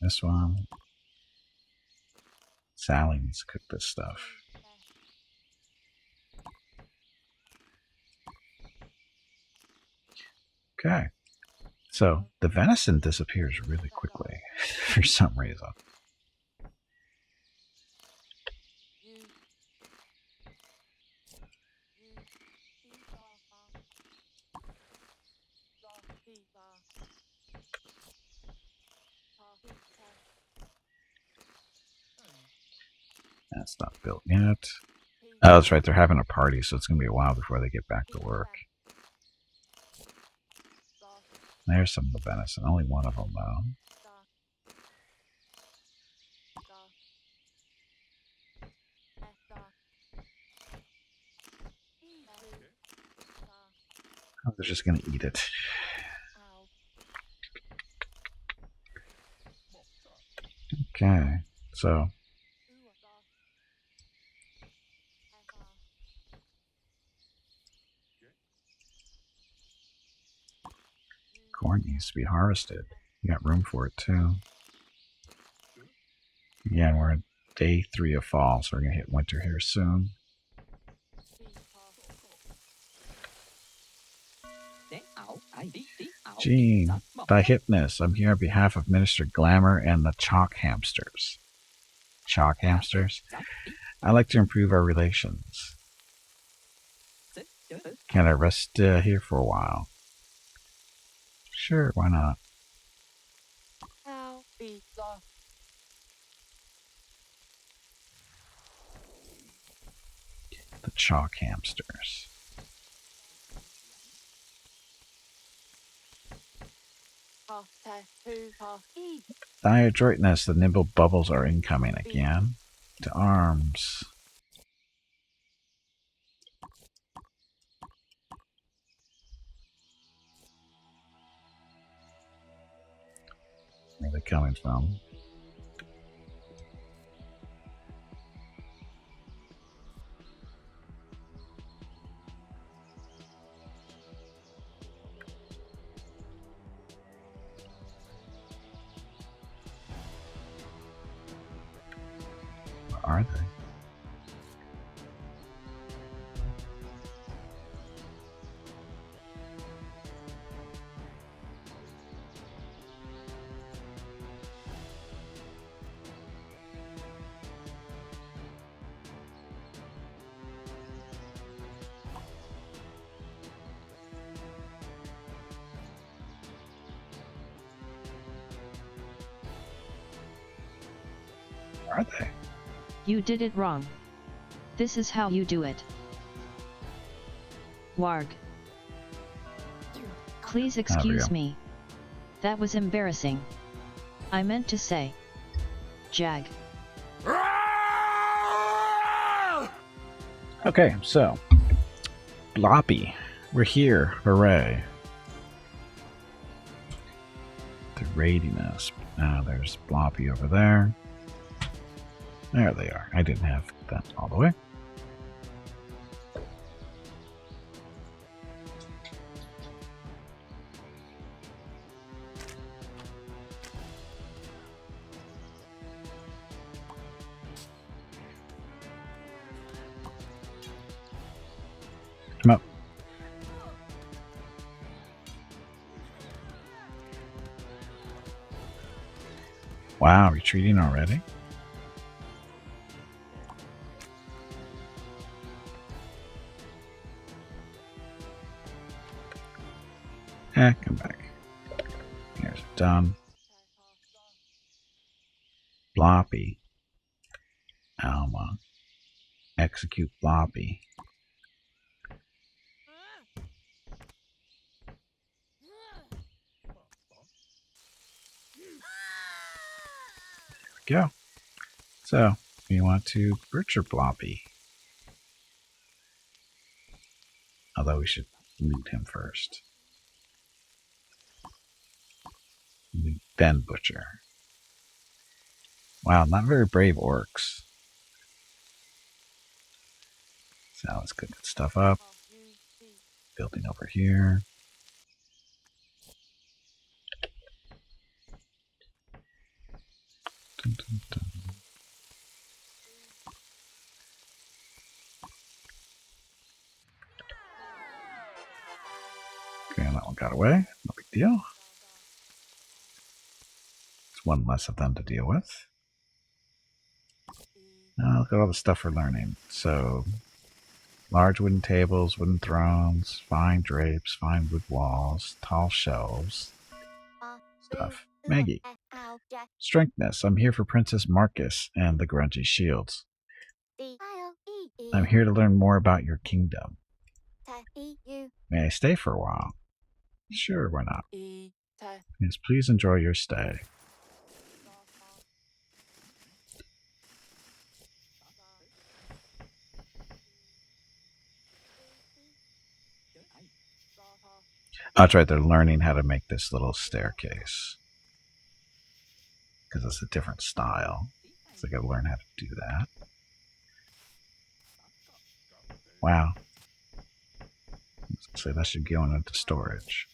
A: This one. Sally needs to cook this stuff. Okay. So the venison disappears really quickly for some reason. That's not built yet. Oh, that's right. They're having a party, so it's going to be a while before they get back to work. There's some of the venison. Only one of them, though. Oh, they're just going to eat it. Okay, so corn needs to be harvested. You got room for it too. Yeah, and we're at day 3 of fall, so we're gonna hit winter here soon. Gene, thy hipness. I'm here on behalf of Minister Glamour and the Chalk Hamsters. Chalk Hamsters? I'd like to improve our relations. Can I rest here for a while? Sure, why not? The Chalk Hamsters. Thy adroitness, the nimble bubbles are incoming again. To arms. Where are they coming from? Where are they? Where are they?
B: You did it wrong. This is how you do it. Warg. Please excuse me. That was embarrassing. I meant to say. Jag.
A: Okay, so. Bloppy. We're here. Hooray. They're raiding us. Now there's Bloppy over there. There they are. I didn't have that all the way. Come up. Wow, retreating already? Come back. Here's done. Bloppy. Alma. Execute Bloppy. There we go. So, we want to butcher Bloppy. Although we should loot him first. Then butcher. Wow, not very brave orcs. So let's cook that stuff up. Building over here. Dun, dun, dun. Okay, that one got away. No big deal. It's one less of them to deal with. Now look at all the stuff we're learning. So, large wooden tables, wooden thrones, fine drapes, fine wood walls, tall shelves. Stuff. Maggie. Strengthness. I'm here for Princess Marcus and the grungy shields. I'm here to learn more about your kingdom. May I stay for a while? Sure, why not? Yes, please enjoy your stay. Oh, that's right, they're learning how to make this little staircase. Because it's a different style. So they gotta learn how to do that. Wow. So that should go into storage.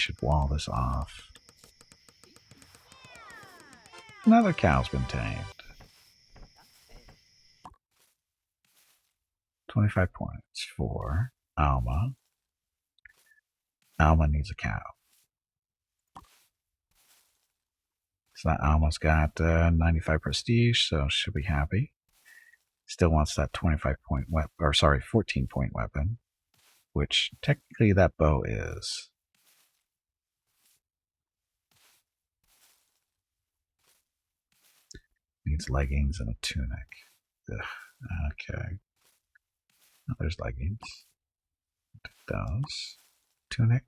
A: should wall this off. Another cow's been tamed. 25 points for Alma. Alma needs a cow. So that Alma's got 95 prestige, so she'll be happy. Still wants that 25 point weapon, or sorry, 14 point weapon, which technically that bow is. Needs leggings and a tunic. Ugh, okay. Oh, there's leggings. Take those. Tunic.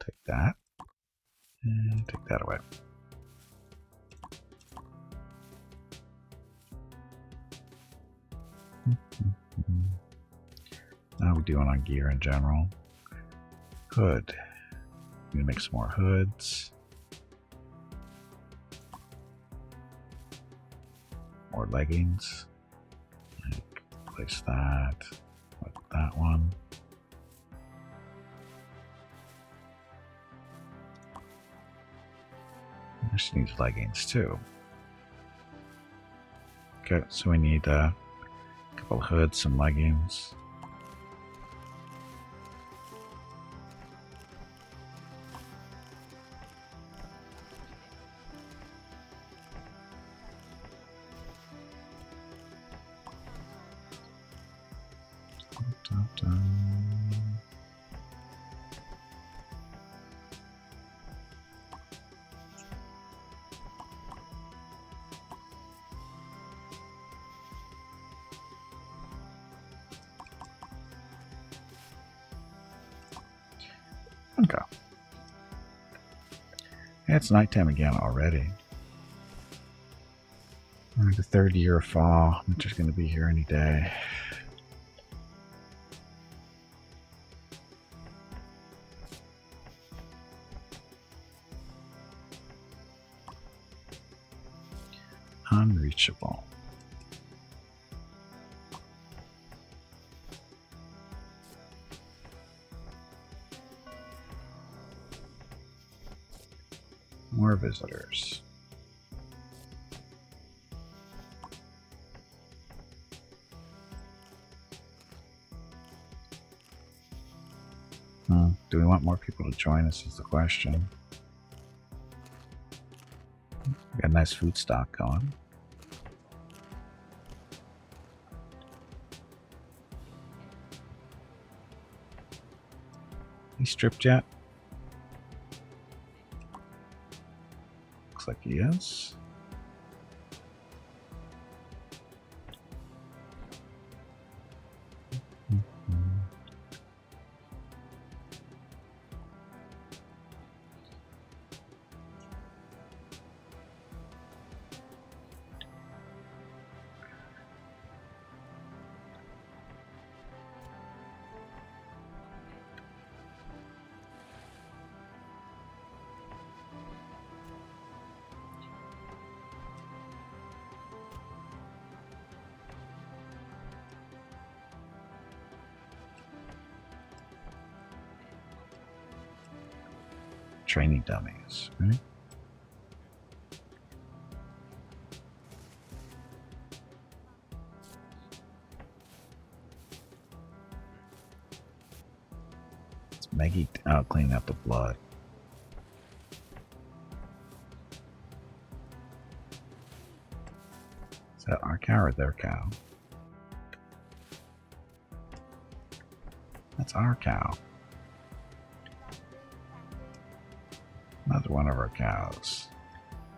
A: Take that. And take that away. How are we doing on gear in general? Hood. I'm gonna make some more hoods. More leggings. Place that with that one. She needs leggings too. Okay, so we need a couple of hoods, some leggings. Okay. Yeah, it's nighttime again already. The third year of fall. Winter's going to be here any day. Unreachable. More visitors. Do we want more people to join us is the question. We got a nice food stock going. He stripped yet? Looks like he is. Training dummies, right? It's Maggie out cleaning up the blood. Is that our cow or their cow? That's our cow. Another one of our cows.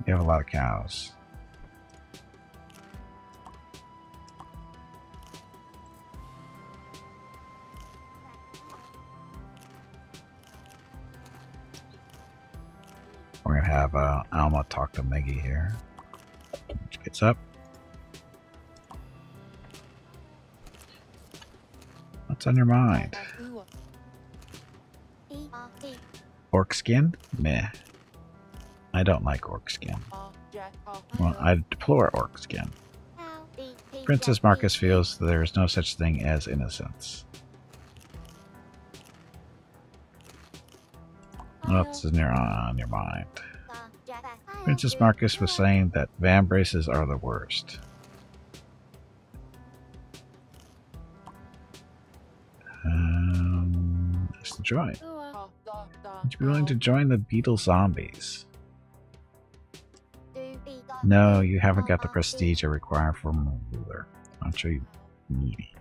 A: We have a lot of cows. We're gonna have Alma talk to Meggie here. She gets up. What's on your mind? Orc skin? Meh. I don't like orc skin. Well, I deplore orc skin. Princess Marcus feels that there is no such thing as innocence. What else is on your mind? Princess Marcus was saying that van braces are the worst. Let's join. Would you be willing to join the beetle zombies? No, you haven't got the prestige I require from a ruler. I'll show you needy.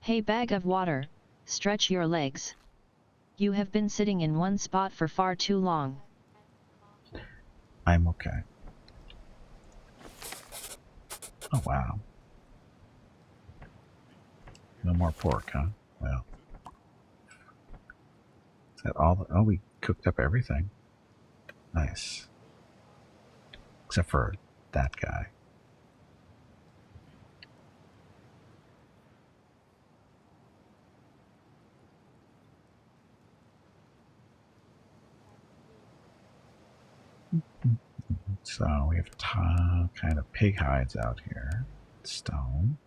B: Hey, bag of water, stretch your legs. You have been sitting in one spot for far too long.
A: I'm okay. Oh, wow. No more pork, huh? Well. Is that all? Oh, we cooked up everything. Nice. Except for that guy. So we have kind of pig hides out here. Stone.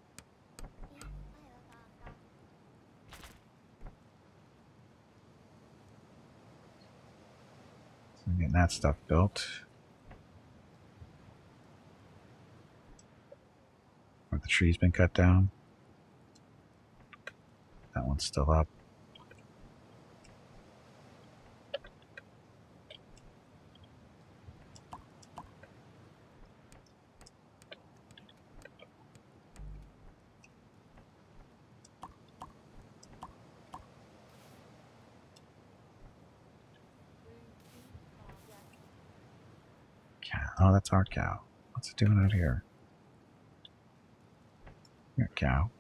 A: So we're getting that stuff built. Where the tree's been cut down. That one's still up. Cow. Oh, that's our cow. What's it doing out here? Here, cow.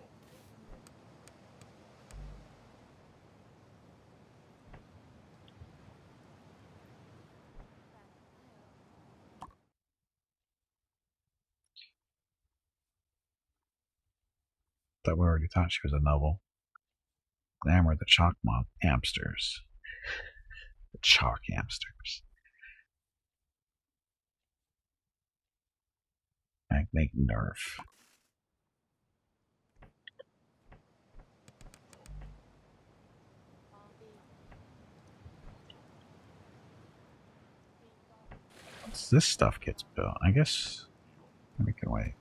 A: Thought we already thought she was a noble. Glamour the chalk mob hamsters. The chalk hamsters. Magnate nerf. Once this stuff gets built, I guess we can wait.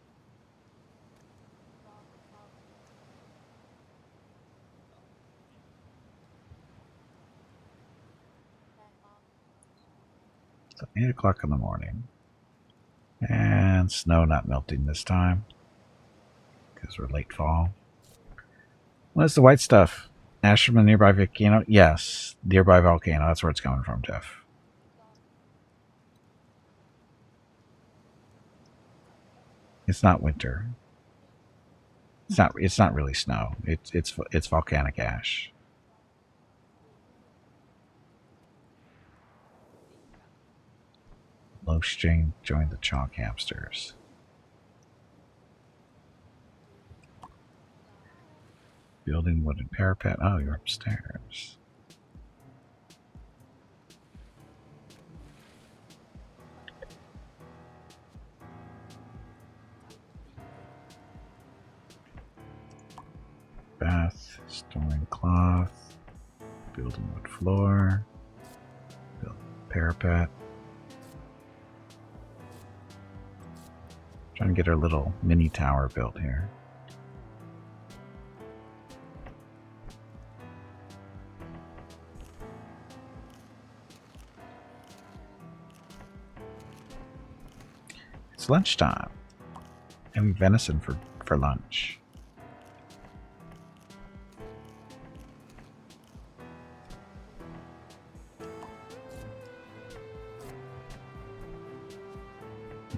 A: So 8 o'clock in the morning. And snow not melting this time. Because we're late fall. What's the white stuff? Ash from a nearby volcano? Yes, nearby volcano. That's where it's coming from, Jeff. It's not winter. It's not really snow. It's volcanic ash. Low string joined the chalk hamsters. Building wooden parapet. Oh, you're upstairs. Bath, storing cloth, building wood floor, build parapet. Trying to get our little mini tower built here. It's lunchtime. Having venison for lunch.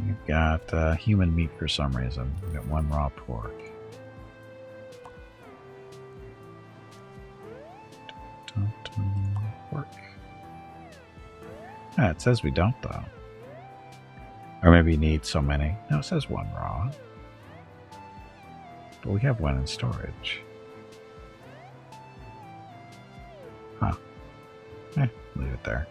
A: We've got human meat for some reason. We've got one raw pork. Pork. Ah, it says we don't, though. Or maybe you need so many. No, it says one raw. But we have one in storage. Huh. Leave it there.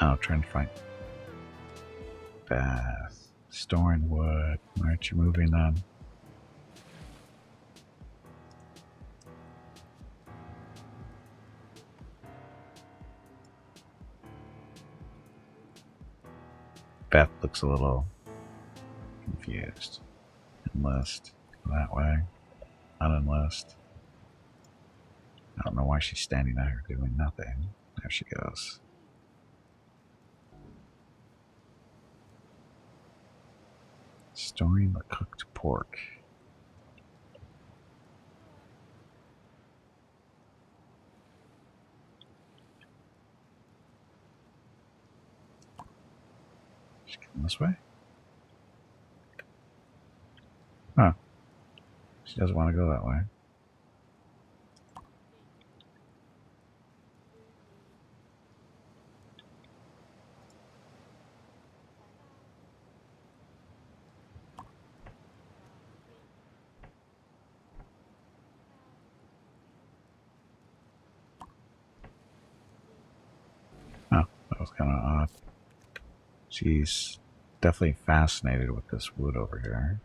A: Oh, trying to find Beth. Storing wood. Why aren't you moving then? Beth looks a little confused. Enlist. That way. Unenlist. I don't know why she's standing there doing nothing. There she goes. Storing the cooked pork. She's coming this way? Huh. She doesn't want to go that way. Oh, that was kind of odd. She's definitely fascinated with this wood over here.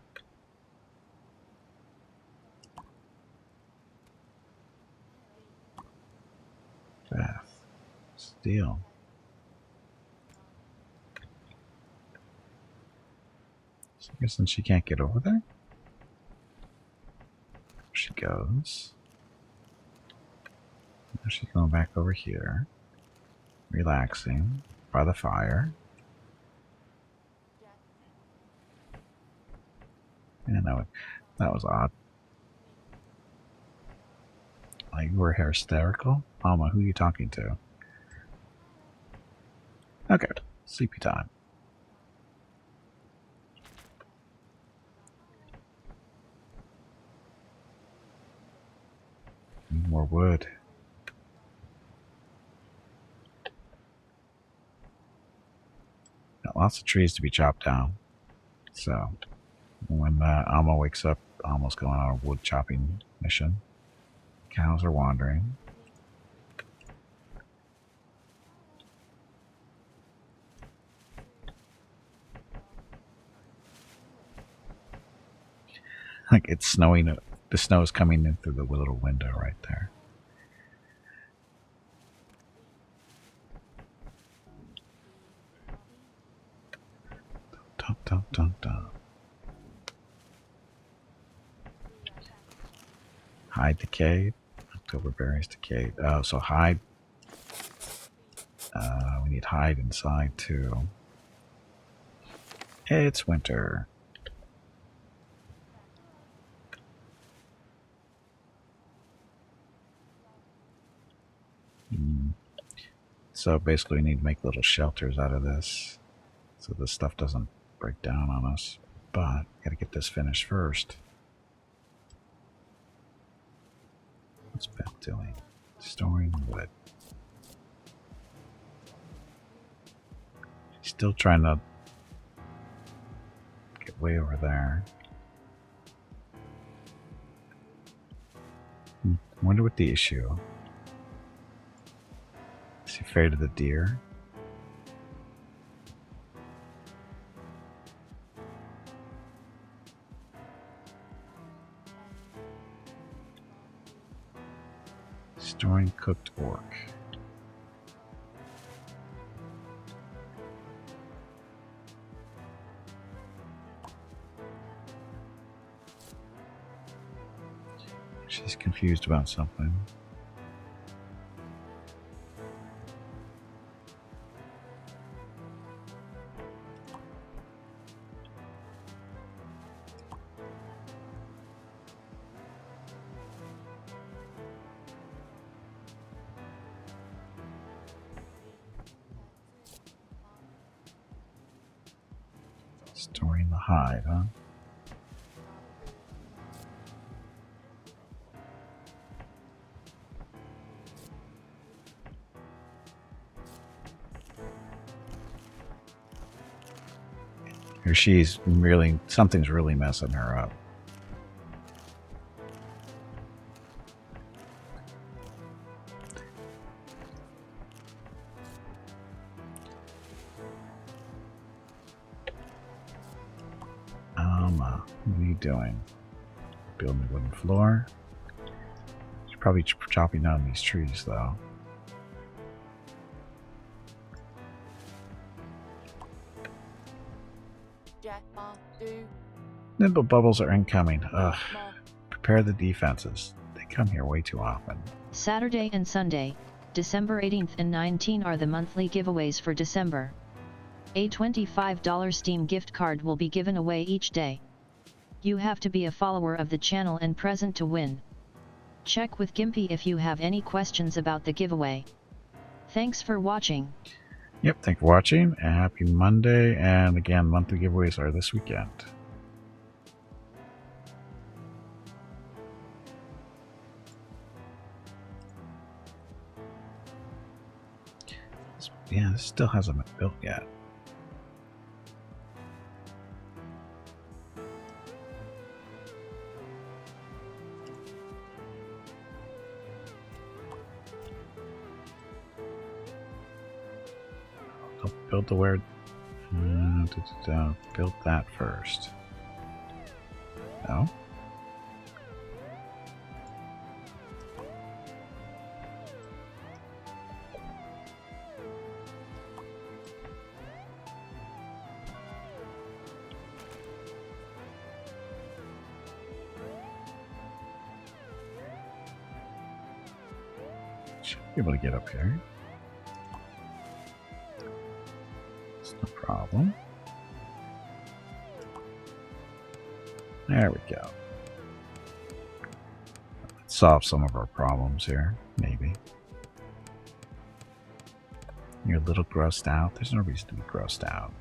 A: Beth. Steel. So I guess then she can't get over there? There she goes. Now she's going back over here. Relaxing by the fire. And that was odd. Like, you were hysterical? Mama, who are you talking to? Okay, sleepy time. Need more wood. Got lots of trees to be chopped down. So, when Alma wakes up, Alma's going on a wood chopping mission. Cows are wandering. Like, it's snowing. The snow is coming in through the little window right there. Dun, dun, dun, dun. Hide decayed. October berries decayed. Oh, so hide. We need hide inside too. It's winter. So basically, we need to make little shelters out of this, so this stuff doesn't break down on us. But gotta get this finished first. What's Beth doing? Storing wood. She's still trying to get way over there. I wonder what the issue. Is he afraid of the deer? Storing cooked orc. She's confused about something. Storing the hide, huh? Or she's really, something's really messing her up. Emma, what are you doing? Building a wooden floor. She's probably chopping down these trees, though. Nimble bubbles are incoming. Ugh. Prepare the defenses. They come here way too often.
B: Saturday and Sunday, December 18th and 19 are the monthly giveaways for December. A $25 Steam gift card will be given away each day. You have to be a follower of the channel and present to win. Check with Gimpy if you have any questions about the giveaway. Thanks for watching.
A: Yep, thanks for watching. Happy Monday. And again, monthly giveaways are this weekend. Yeah, this still hasn't been built yet. I'll build the where. Build that first. No? Should be able to get up here. It's no problem. There we go. Let's solve some of our problems here, maybe. You're a little grossed out. There's no reason to be grossed out.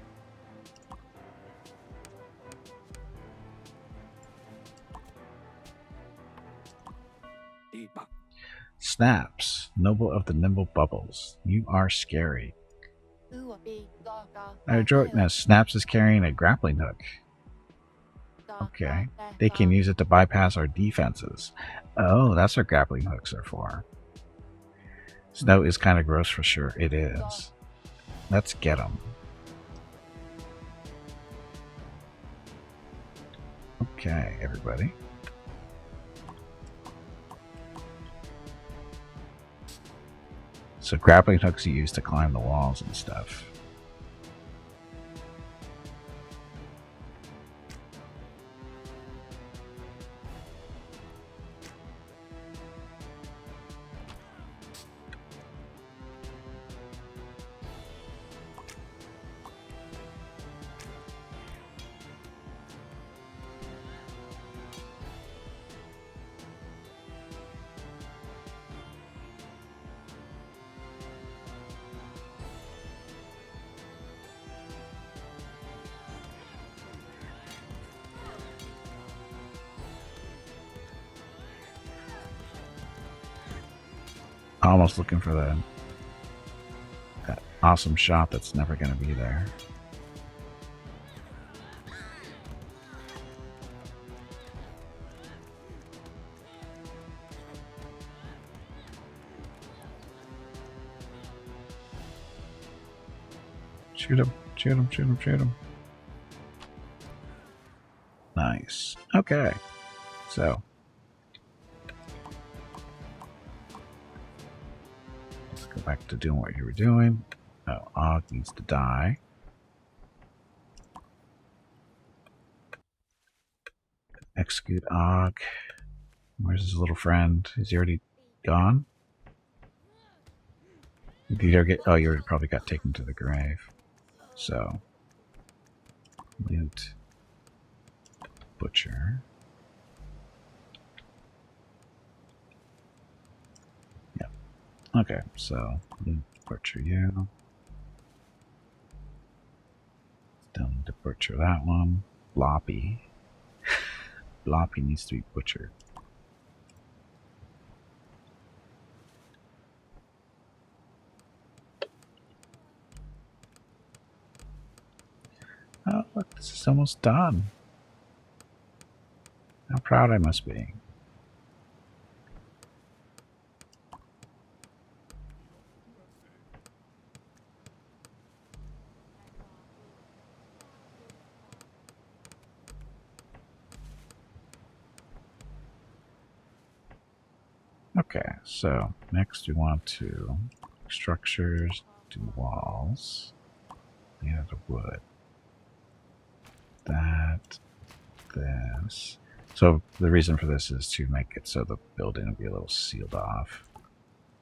A: Snaps, noble of the nimble bubbles. You are scary. Adroitness. Snaps is carrying a grappling hook. Okay. They can use it to bypass our defenses. Oh, that's what grappling hooks are for. Snow is kind of gross for sure. It is. Let's get them. Okay, everybody. So grappling hooks you use to climb the walls and stuff. Almost looking for that awesome shot that's never going to be there. Shoot him, shoot him, shoot him, shoot him. Nice. Okay. So. Let's go back to doing what you were doing. Oh, Og needs to die. Execute Og. Where's his little friend? Is he already gone? Did you ever get? Oh, you probably got taken to the grave. So, loot, butcher. Yeah. Okay, so loot, butcher you. Still need to butcher that one. Bloppy. Bloppy needs to be butchered. Oh, look, this is almost done. How proud I must be. Okay, so next we want to structures, do walls made out of wood. That, this. So the reason for this is to make it so the building will be a little sealed off,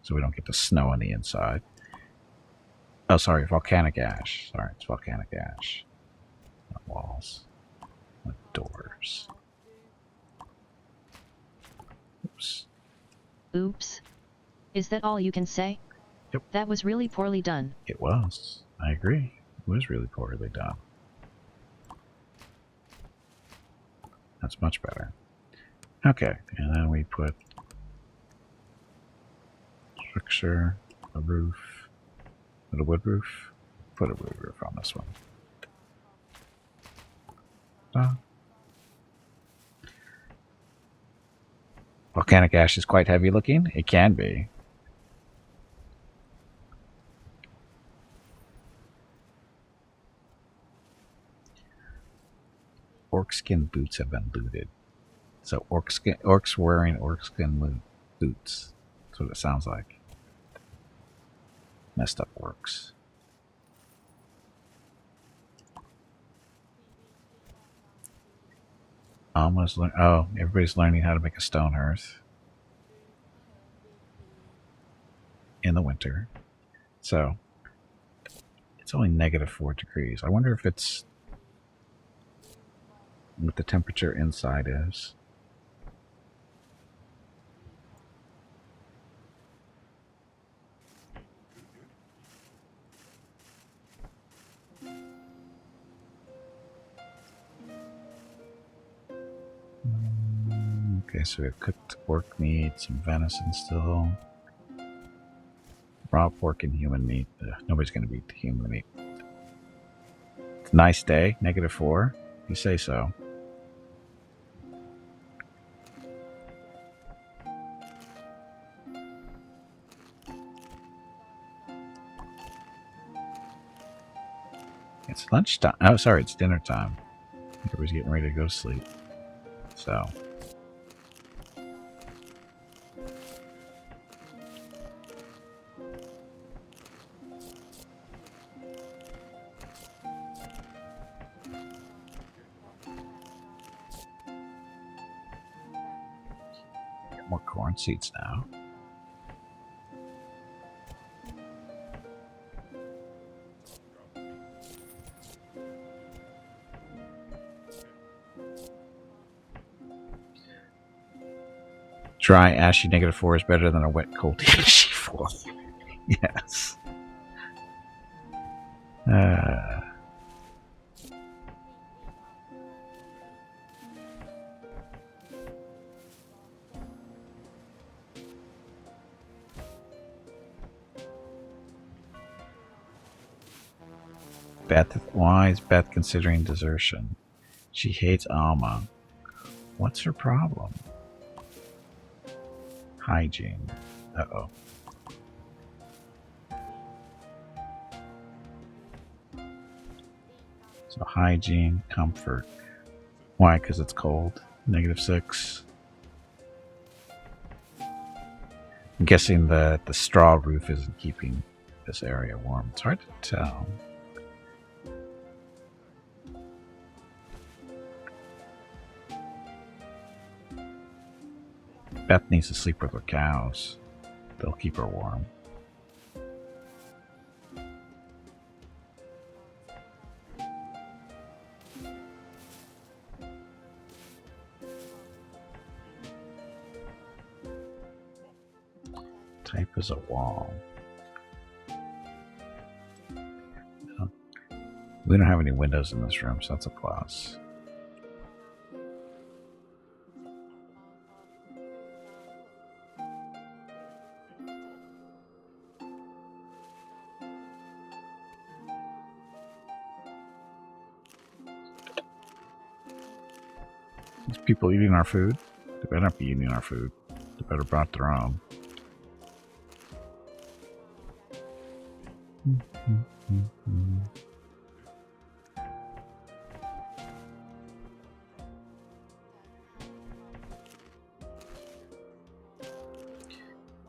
A: so we don't get the snow on the inside. Oh, sorry, volcanic ash. Sorry, it's volcanic ash. Not walls. Not doors. Oops.
B: Oops. Is that all you can say?
A: Yep.
B: That was really poorly done.
A: It was. I agree. It was really poorly done. That's much better. Okay, and then we put structure, a roof, put a wood roof, put a wood roof on this one. Volcanic ash is quite heavy looking. It can be. Orc skin boots have been looted. So orcs wearing orc skin boots. That's what it sounds like. Messed up orcs. Oh, everybody's learning how to make a stone hearth in the winter. So it's only -4 degrees. I wonder if it's what the temperature inside is. Okay, so we have cooked orc meat, some venison still. Raw pork and human meat. Nobody's going to eat the human meat. It's a nice day, -4. You say so. It's lunchtime. Oh, sorry, it's dinner time. Everybody's getting ready to go to sleep. So. Get more corn seeds now. Dry, ashy -4 is better than a wet, cold, ashy 4. Yes. Beth, why is Beth considering desertion? She hates Alma. What's her problem? Hygiene. Uh-oh. So hygiene, comfort. Why? Because it's cold. -6. I'm guessing that the straw roof isn't keeping this area warm. It's hard to tell. Beth needs to sleep with her cows. They'll keep her warm. Type is a wall. We don't have any windows in this room, so that's a plus. These people eating our food? They better not be eating our food. They better brought their own.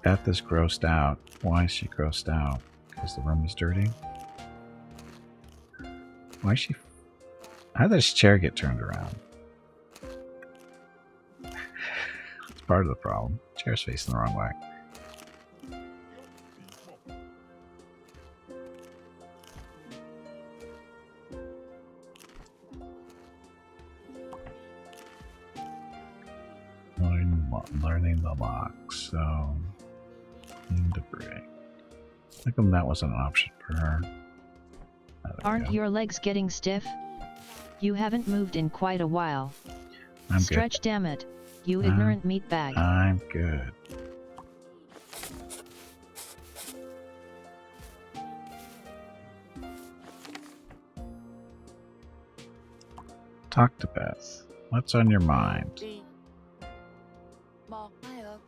A: Beth is grossed out. Why is she grossed out? Because the room is dirty? Why is she... How did this chair get turned around? It's part of the problem. Chair's facing the wrong way. Learning the locks, so... Debris. How come that wasn't an option for her?
B: Aren't your legs getting stiff? You haven't moved in quite a while.
A: I'm
B: Stretch,
A: good.
B: damn it, you ignorant meatbag.
A: I'm good. Talk to Beth. What's on your mind?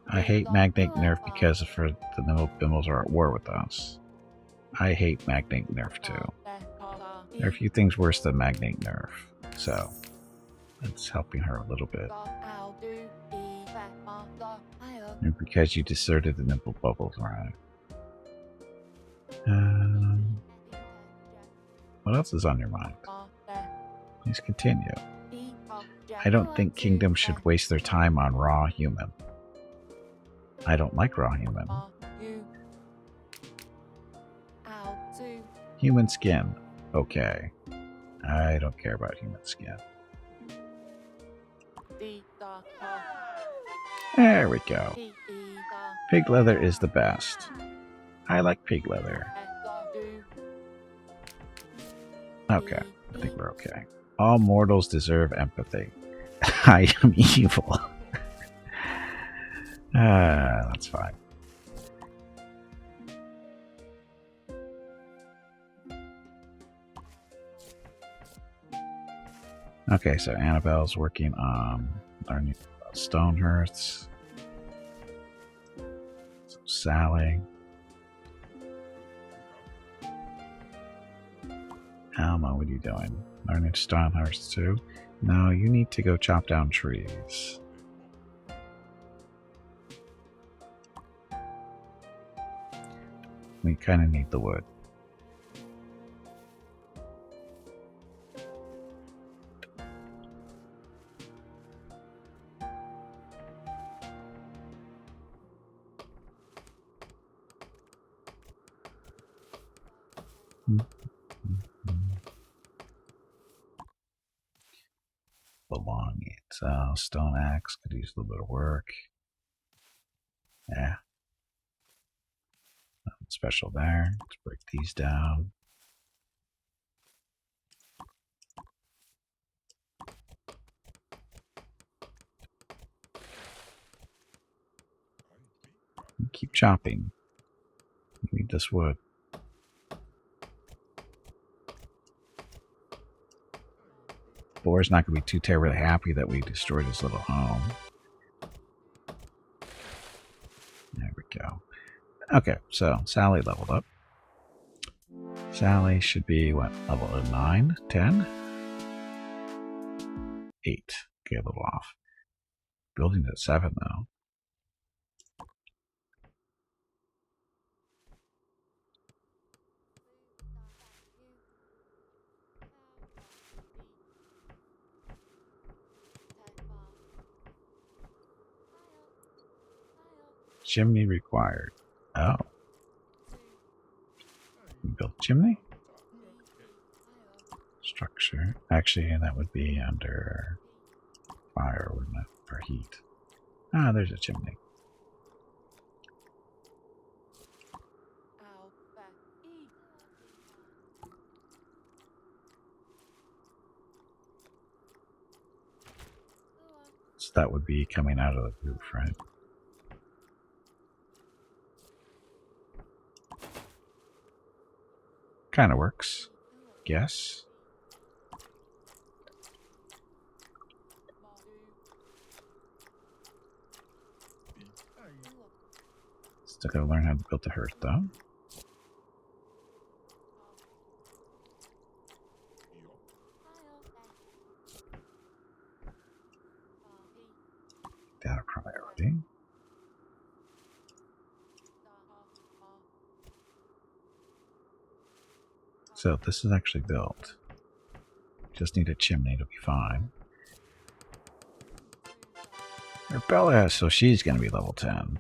A: I hate Magnetic Nerf because the Nibbles are at war with us. I hate Magnetic Nerf too. There are a few things worse than Magnetic Nerf, so it's helping her a little bit. And because you deserted the Nibble Bubbles, right? What else is on your mind? Please continue. I don't think Kingdom should waste their time on raw human. I don't like raw human. Human skin. Okay. I don't care about human skin. There we go. Pig leather is the best. I like pig leather. Okay. I think we're okay. All mortals deserve empathy. I am evil. That's fine. Okay, so Annabelle's working on learning about Stonehearths. So Sally. Alma, what are you doing? Learning Stonehearths too? No, you need to go chop down trees. We kind of need the wood. Belonging. So, stone axe could use a little bit of work. Yeah. Nothing special there. Let's break these down. Keep chopping. We need this wood. Boar's not going to be too terribly happy that we destroyed his little home. There we go. Okay, so Sally leveled up. Sally should be, what, level 9? 10? 8. Okay, a little off. Building's at 7, though. Chimney required. Oh. Build chimney? Structure. Actually, that would be under fire, wouldn't it? Or heat. Ah, there's a chimney. So that would be coming out of the roof, right? Kind of works. Guess. Still gotta learn how to build the hearth, though. That a priority. So this is actually built. Just need a chimney to be fine. Bella, so she's going to be level 10.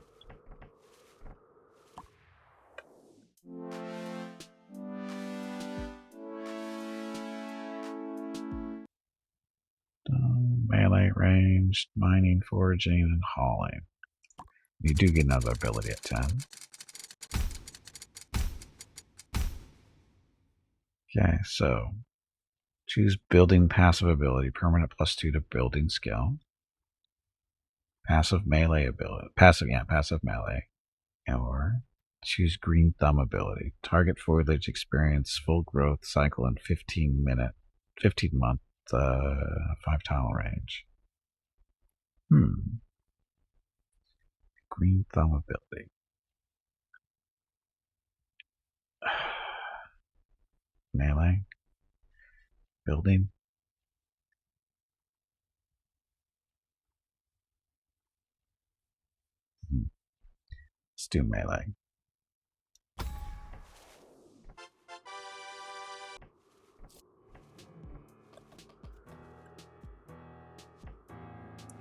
A: Melee, ranged, mining, foraging, and hauling. You do get another ability at 10. Okay, so choose building passive ability, permanent +2 to building skill. Passive melee ability, passive melee. Or choose green thumb ability. Target foliage experience full growth cycle in 15 month, 5 tile range. Green thumb ability. Melee. Building. Let's do melee.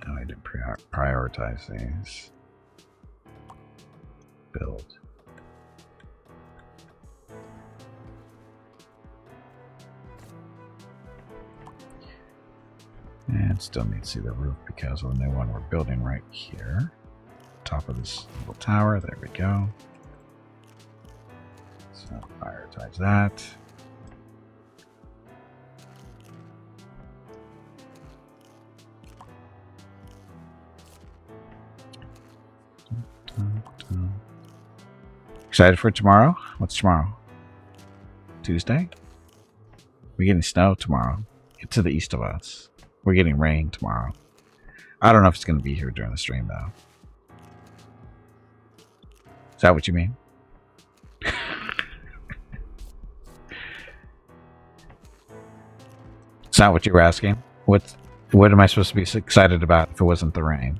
A: Oh, I didn't prioritize these. Build. And still need to see the roof because of the new one we're building right here. Top of this little tower. There we go. So prioritize that. Excited for tomorrow? What's tomorrow? Tuesday? We're getting snow tomorrow. Get to the east of us. We're getting rain tomorrow. I don't know if it's going to be here during the stream, though. Is that what you mean? It's not what you were asking? What am I supposed to be excited about if it wasn't the rain?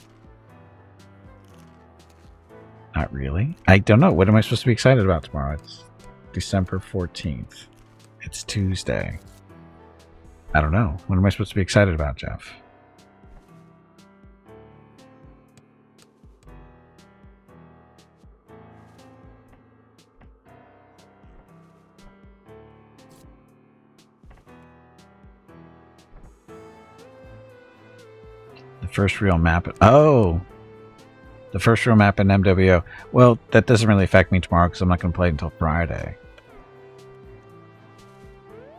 A: Not really. I don't know. What am I supposed to be excited about tomorrow? It's December 14th. It's Tuesday. I don't know. What am I supposed to be excited about, Jeff? The first real map. Oh! The first real map in MWO. Well, that doesn't really affect me tomorrow because I'm not going to play until Friday.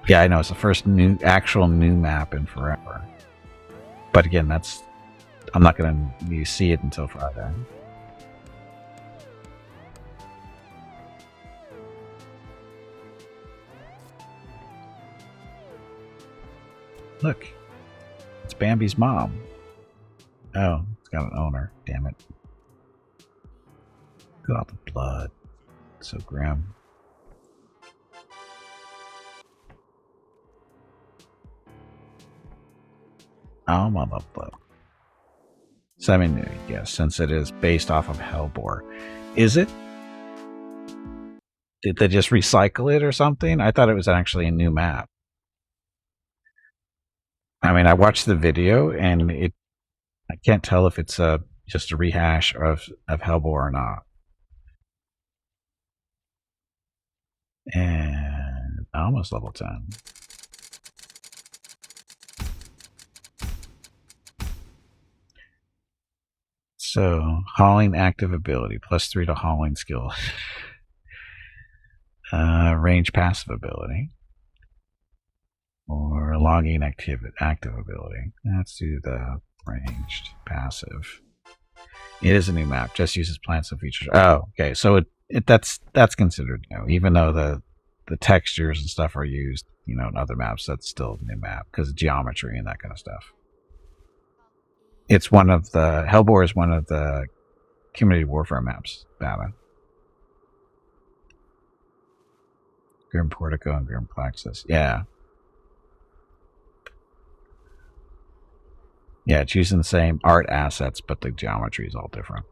A: Yeah, I know. It's the first actual new map in forever. But again, I'm not going to see it until Friday. Look. It's Bambi's mom. Oh, it's got an owner. Damn it. Look at all the blood. It's so grim. Oh, my love blood. So, I mean, yes, since it is based off of Hellbore. Is it? Did they just recycle it or something? I thought it was actually a new map. I mean, I watched the video, and I can't tell if it's just a rehash of Hellbore or not. And almost level 10. So, hauling active ability, +3 to hauling skill. Range passive ability. Or logging active ability. Let's do the ranged passive. It is a new map, just uses plants and features. Oh, okay. So that's considered new, even though the textures and stuff are used, in other maps. That's still a new map because of geometry and that kind of stuff. It's one of the Hellbore is one of the community warfare maps. Baba. Grim Portico and Grim Plexus. Yeah. Yeah, it's using the same art assets, but the geometry is all different.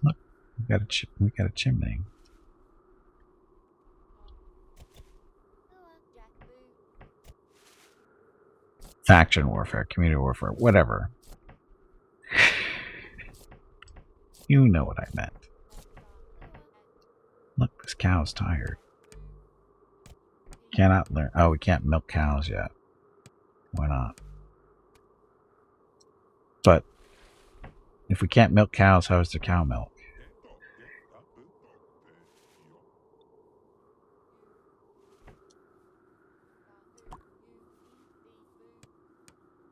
A: Look, we got a chimney. Faction warfare, community warfare, whatever. You know what I meant. Look, this cow's tired. Cannot learn. Oh, we can't milk cows yet. Why not? But if we can't milk cows, how is there cow milk?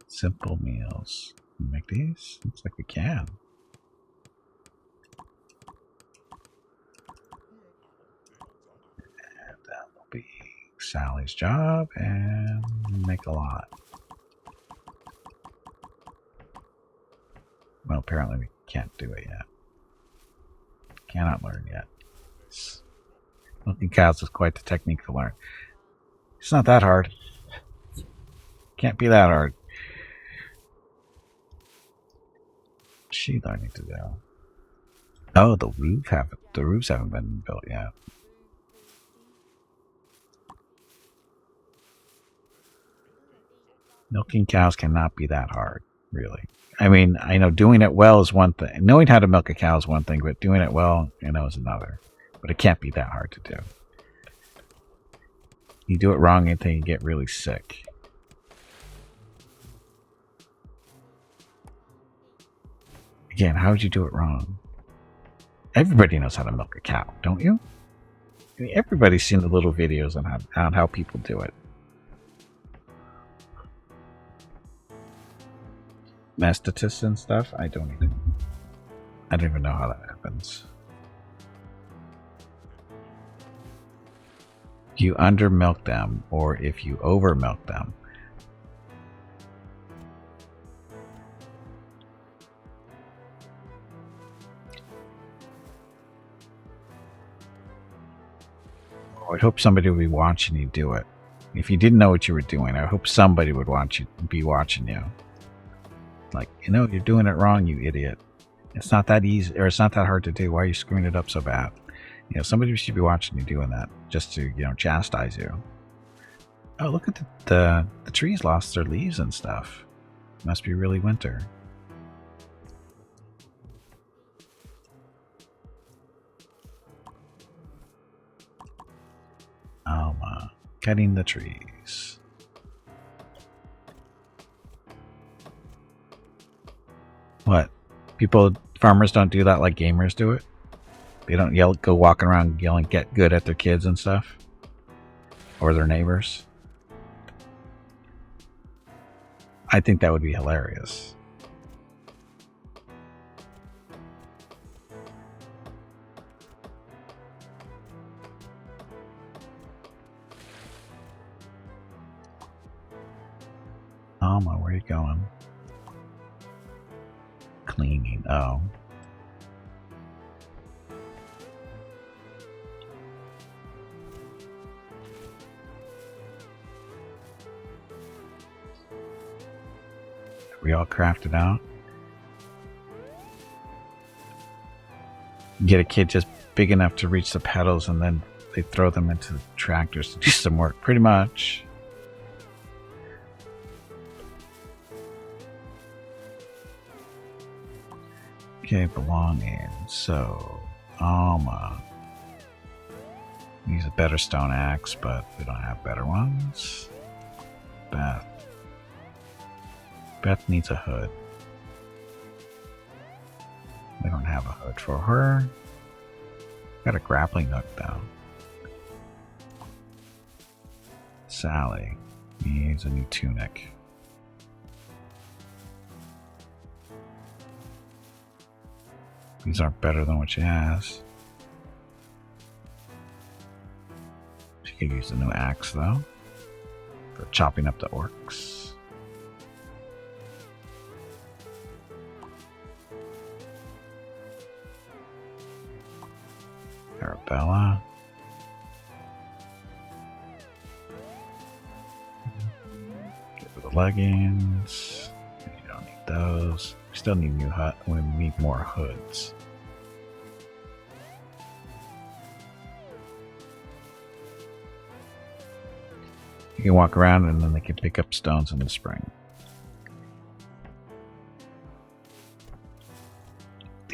A: Simple meals. Can we make these? Looks like we can. And that will be Sally's job, and make a lot. Well, apparently we can't do it yet. Cannot learn yet. Milking cows is quite the technique to learn. It's not that hard. Can't be that hard. What's she learning to do? Oh, the roofs haven't been built yet. Milking cows cannot be that hard, really. I mean, I know doing it well is one thing. Knowing how to milk a cow is one thing, but doing it well, is another. But it can't be that hard to do. You do it wrong, and then you get really sick. Again, how would you do it wrong? Everybody knows how to milk a cow, don't you? I mean, everybody's seen the little videos on how people do it. Mastitis and stuff? I don't even know how that happens. You under milk them, or if you over milk them. I hope somebody would be watching you do it. If you didn't know what you were doing, I hope somebody would be watching you. Like, you're doing it wrong, you idiot. It's not that easy, or it's not that hard to do. Why are you screwing it up so bad? Somebody should be watching you doing that, just to, chastise you. Oh, look at the trees lost their leaves and stuff. Must be really winter. Alma, cutting the trees. What? Farmers don't do that like gamers do it? They don't go walking around yelling, get good at their kids and stuff? Or their neighbors? I think that would be hilarious. Alma, where are you going? Cleaning. Oh. We all crafted out. Get a kid just big enough to reach the pedals, and then they throw them into the tractors to do some work, pretty much. Okay, belonging. So, Alma. Use a better stone axe, but we don't have better ones. Beth needs a hood. We don't have a hood for her. Got a grappling hook though. Sally needs a new tunic. These aren't better than what she has. She could use a new axe though, for chopping up the orcs. Arabella. Get rid of the leggings. You don't need those. We still need new hut. We need more hoods. You can walk around and then they can pick up stones in the spring.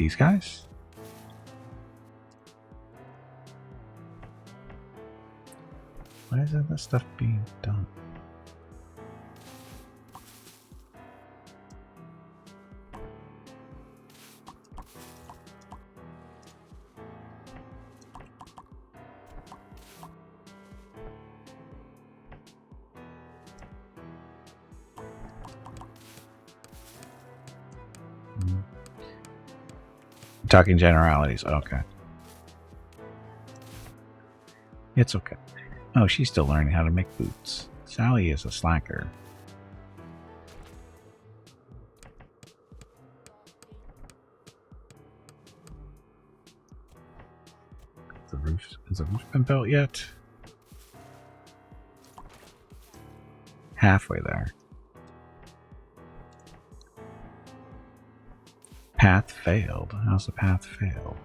A: these guys? Why isn't this stuff being done? Talking generalities. Okay. It's okay. Oh, she's still learning how to make boots. Sally is a slacker. Has the roof been built yet? Halfway there. Path failed. How's the path failed?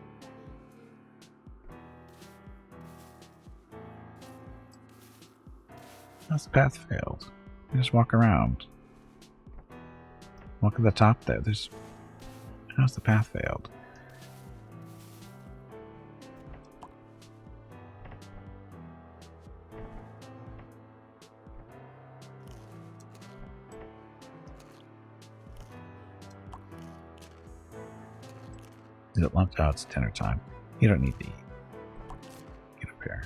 A: How's the path failed? You just walk around. Walk at the top there. How's the path failed? Is it lunch? Oh, it's dinner time. You don't need to eat. Get up here.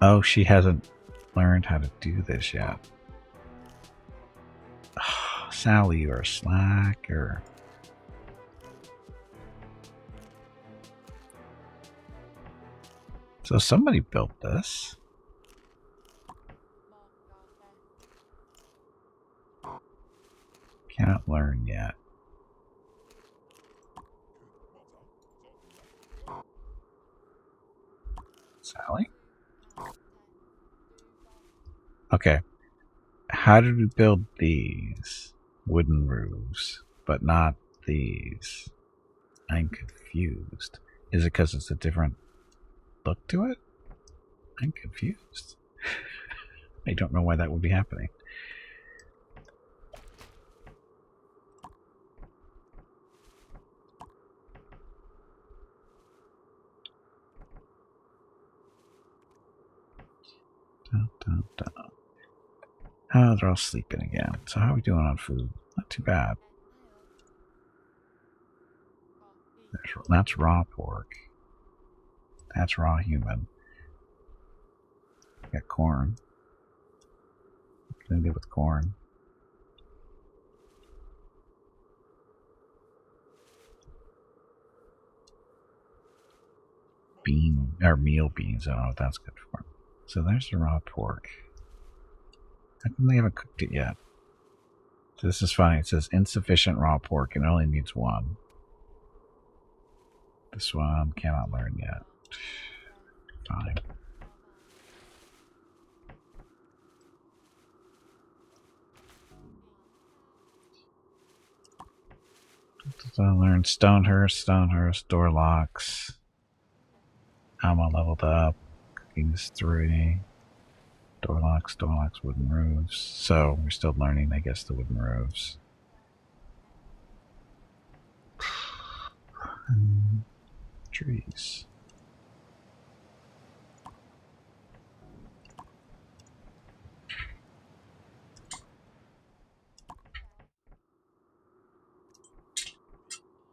A: Oh, she hasn't learned how to do this yet. Oh, Sally, you're a slacker. So somebody built this. Cannot learn yet. Sally? Okay. How did we build these wooden roofs, but not these? I'm confused. Is it because it's a different look to it? I'm confused. I don't know why that would be happening. Dun, dun, dun. Oh, they're all sleeping again. So how are we doing on food? Not too bad. That's raw pork. That's raw human. Got corn. What can I do with corn? Meal beans. I don't know what that's good for. So there's the raw pork. How come they haven't cooked it yet? So this is funny. It says insufficient raw pork and it only needs one. This one cannot learn yet. Fine. So I learned Stonehurst, door locks. Alma leveled up. Cooking is 3. Door locks, wooden roofs. So we're still learning, I guess, the wooden roofs. Trees.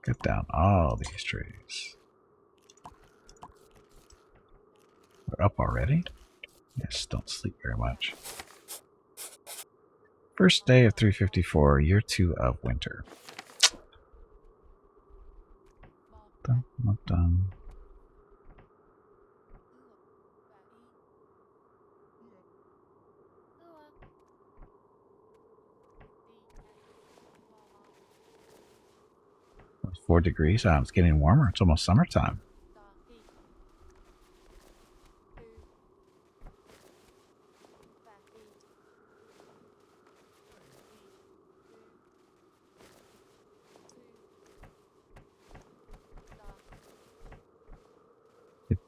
A: Cut down all these trees. We're up already? Yes, don't sleep very much. First day of 354, year 2 of winter. Dun, dun, dun. It's 4 degrees. It's getting warmer. It's almost summertime.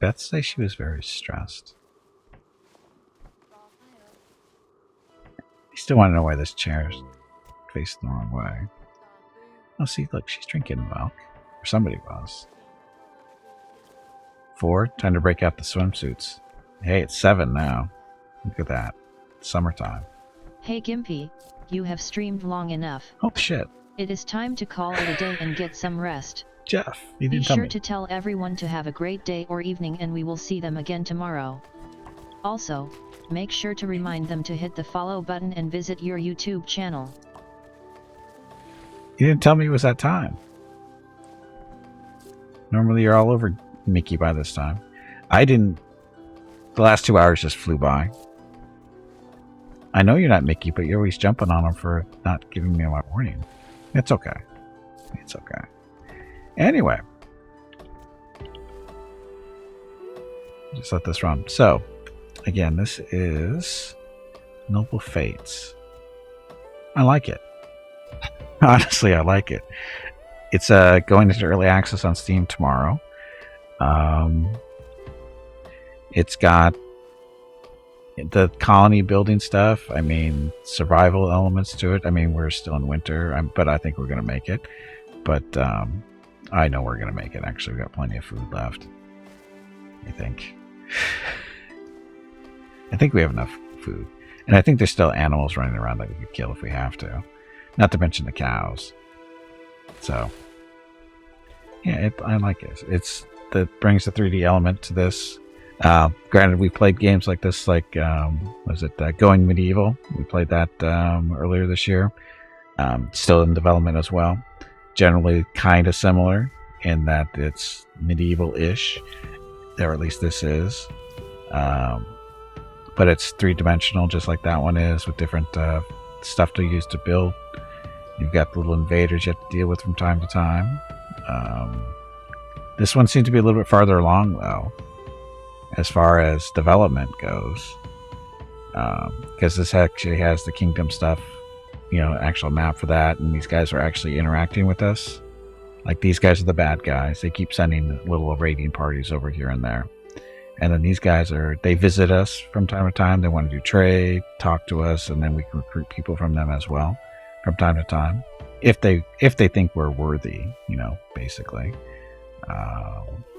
A: Beth say she was very stressed. I still want to know why this chair's facing the wrong way. Oh, see, look, she's drinking milk. Or somebody was. 4, time to break out the swimsuits. Hey, it's 7 now. Look at that. It's summertime.
B: Hey Gimpy, you have streamed long enough.
A: Oh, shit.
B: It is time to call it a day and get some rest.
A: Jeff, you
B: Be
A: didn't tell
B: sure
A: me.
B: to tell everyone to have a great day or evening, and we will see them again tomorrow. Also, make sure to remind them to hit the follow button and visit your YouTube channel.
A: You didn't tell me it was that time. Normally you're all over Mickey by this time. I didn't. The last 2 hours just flew by. I know you're not Mickey, but you're always jumping on him for not giving me my warning. It's okay. It's okay. Anyway. Just let this run. So, again, this is Noble Fates. I like it. Honestly, I like it. It's going into early access on Steam tomorrow. It's got the colony building stuff. I mean, survival elements to it. I mean, we're still in winter, but I think we're going to make it. But I know we're going to make it. Actually, we've got plenty of food left. I think. I think we have enough food. And I think there's still animals running around that we could kill if we have to. Not to mention the cows. So, yeah, I like it. That brings the 3D element to this. Granted, we played games like this, like, was it Going Medieval? We played that earlier this year. Still in development as well. Generally kind of similar in that it's medieval-ish, or at least this is. But it's 3-dimensional, just like that one is, with different stuff to use to build. You've got the little invaders you have to deal with from time to time. This one seems to be a little bit farther along, though, as far as development goes. Because this actually has the kingdom stuff, actual map for that, and these guys are actually interacting with us. Like, these guys are the bad guys. They keep sending little raiding parties over here and there. And then these guys they visit us from time to time. They want to do trade, talk to us, and then we can recruit people from them as well from time to time. If they think we're worthy, basically.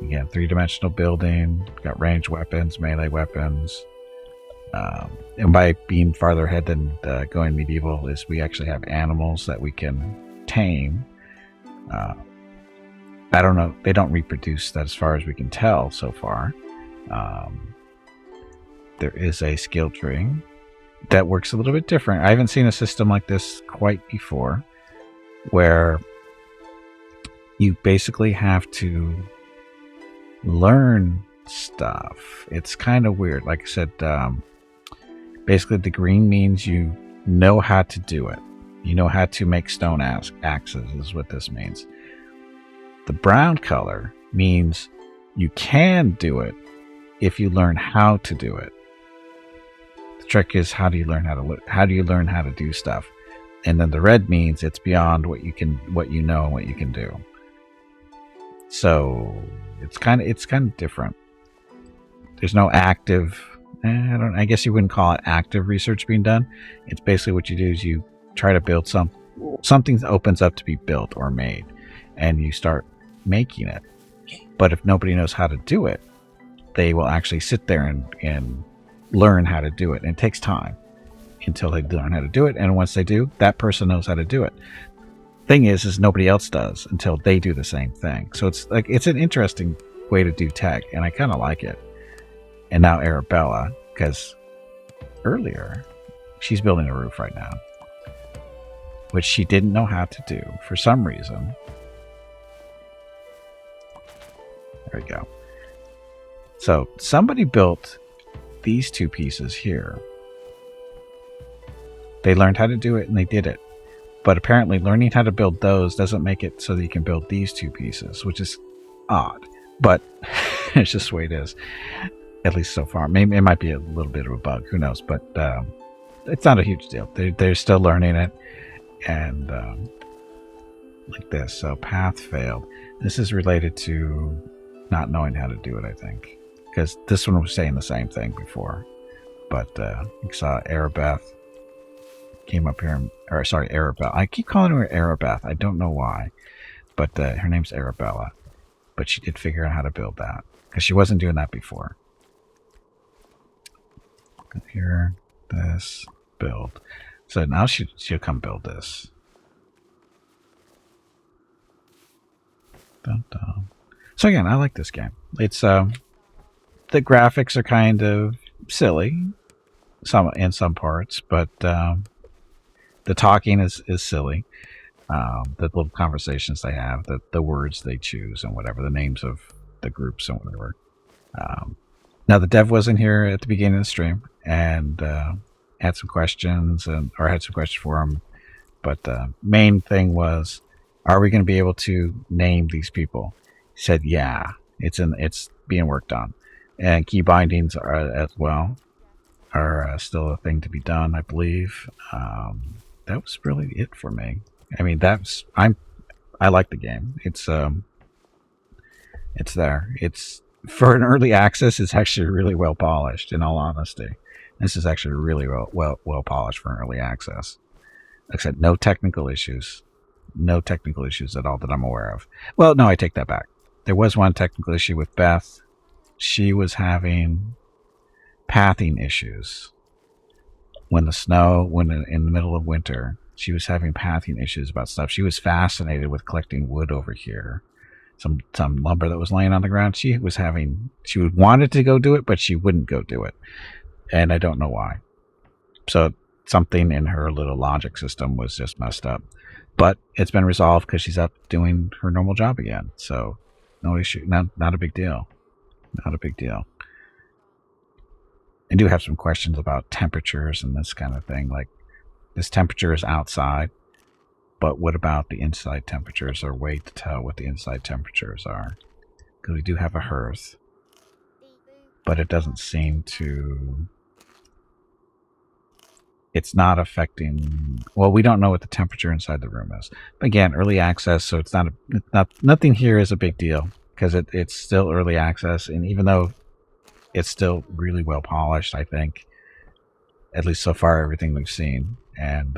A: Again, 3-dimensional building, got ranged weapons, melee weapons. And by being farther ahead than Going Medieval is we actually have animals that we can tame. I don't know. They don't reproduce that as far as we can tell so far. There is a skill tree that works a little bit different. I haven't seen a system like this quite before, where you basically have to learn stuff. It's kind of weird. Like I said, basically the green means you know how to do it. You know how to make stone axes is what this means. The brown color means you can do it if you learn how to do it. The trick is, how do you learn how to do stuff? And then the red means it's beyond what you know and what you can do. So it's kind of different. There's no active, I guess you wouldn't call it active research being done. It's basically what you do is you try to build something that opens up to be built or made, and you start making it. But if nobody knows how to do it, they will actually sit there and learn how to do it. And it takes time until they learn how to do it. And once they do, that person knows how to do it. Thing is nobody else does until they do the same thing. So it's an interesting way to do tech, and I kind of like it. And now Arabella, because earlier she's building a roof right now, which she didn't know how to do for some reason. There we go. So somebody built these 2 pieces here. They learned how to do it and they did it. But apparently learning how to build those doesn't make it so that you can build these 2 pieces, which is odd. But it's just the way it is. At least so far. Maybe it might be a little bit of a bug. Who knows? But it's not a huge deal. They're still learning it. And like this. So path failed. This is related to not knowing how to do it, I think. because this one was saying the same thing before. But you saw Arabeth came up here, or sorry, Arabella. I keep calling her Arabeth. I don't know why, but her name's Arabella. But she did figure out how to build that because she wasn't doing that before. Here, this, build. So now she'll come build this. Dun, dun. So again, I like this game. It's the graphics are kind of silly, in some parts, but the talking is silly. The little conversations they have, the words they choose, and whatever the names of the groups and whatever. Now the dev wasn't here at the beginning of the stream and had some questions or had some questions for him. But the main thing was, are we going to be able to name these people? He said, yeah, it's being worked on, and key bindings are as well are still a thing to be done, I believe. That was really it for me. I mean, I like the game. It's there. It's for an early access. It's actually really well polished. In all honesty, this is actually really well polished for an early access. Like I said, no technical issues at all that I'm aware of. Well, no, I take that back. There was one technical issue with Beth. She was having pathing issues when in the middle of winter. She was having pathing issues about stuff. She was fascinated with collecting wood over here. Some lumber that was laying on the ground. She wanted to go do it, but she wouldn't go do it. And I don't know why. So something in her little logic system was just messed up. But it's been resolved because she's up doing her normal job again. So no issue. Not a big deal. Not a big deal. I do have some questions about temperatures and this kind of thing. Like, this temperature is outside, but what about the inside temperatures? Or way to tell what the inside temperatures are? Because we do have a hearth, but it doesn't seem to... It's not affecting... Well, we don't know what the temperature inside the room is. But again, early access, so it's nothing here is a big deal, because it's still early access, and even though it's still really well polished, I think, at least so far, everything we've seen, and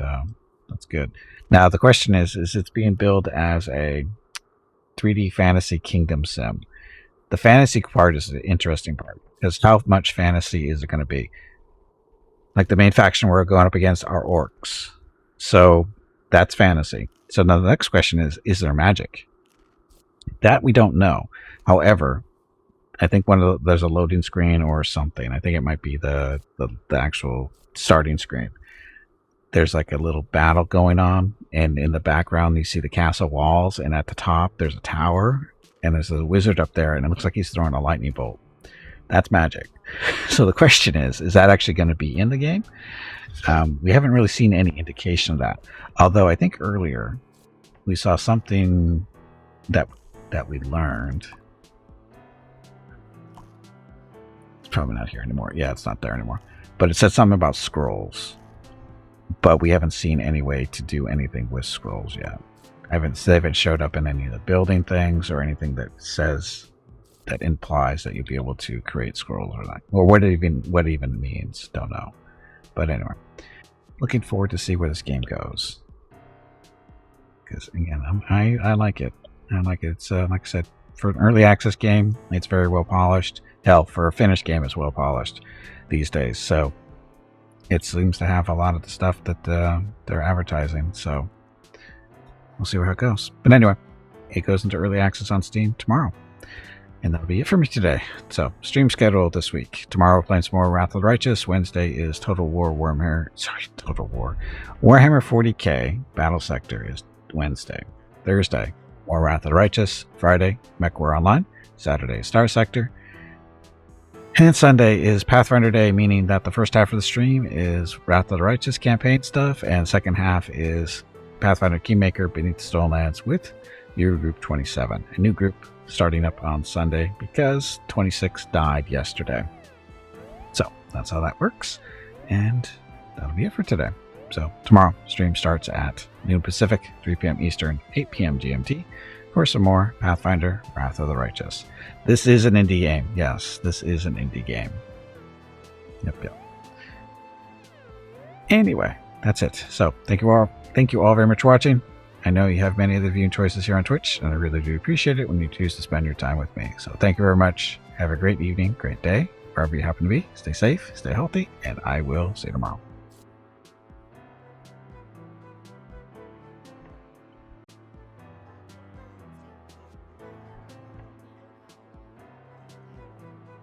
A: that's good. Now the question is it's being billed as a 3D fantasy kingdom sim. The fantasy part is the interesting part, because how much fantasy is it going to be? Like, the main faction we're going up against are orcs, so that's fantasy. So now the next question is there magic? That we don't know. However, I think there's a loading screen or something. I think it might be the actual starting screen. There's like a little battle going on, and in the background you see the castle walls, and at the top there's a tower, and there's a wizard up there, and it looks like he's throwing a lightning bolt. That's magic. So the question is that actually going to be in the game? We haven't really seen any indication of that. Although I think earlier we saw something that we learned. It's probably not here anymore. Yeah, it's not there anymore. But it said something about scrolls. But we haven't seen any way to do anything with scrolls yet. They haven't showed up in any of the building things or anything that implies that you'll be able to create scrolls or not. Or what it even means. Don't know. But anyway, looking forward to see where this game goes. Because again, I like it. I like it. It's like I said, for an early access game, it's very well polished. Hell, for a finished game, it's well polished these days. So it seems to have a lot of the stuff that they're advertising. So we'll see where it goes. But anyway, it goes into early access on Steam tomorrow. And that'll be it for me today. So, stream schedule this week. Tomorrow we're playing some more Wrath of the Righteous. Wednesday is Total War Warhammer 40k Battle Sector is Wednesday. Thursday, more Wrath of the Righteous. Friday, MechWar Online. Saturday, Star Sector. And Sunday is Pathfinder Day, meaning that the first half of the stream is Wrath of the Righteous campaign stuff, and second half is Pathfinder Kingmaker Beneath the Stonelands with Your Group 27. A new group starting up on Sunday because 26 died yesterday. So that's how that works, and that'll be it for today. So tomorrow stream starts at noon Pacific, 3 p.m. Eastern, 8 p.m. GMT for some more Pathfinder Wrath of the Righteous. This is an indie game. Yes, this is an indie game. Yep. Anyway, that's it. So thank you all very much for watching. I know you have many of the viewing choices here on Twitch, and I really do appreciate it when you choose to spend your time with me. So thank you very much. Have a great evening, great day, wherever you happen to be. Stay safe, stay healthy, and I will see you tomorrow.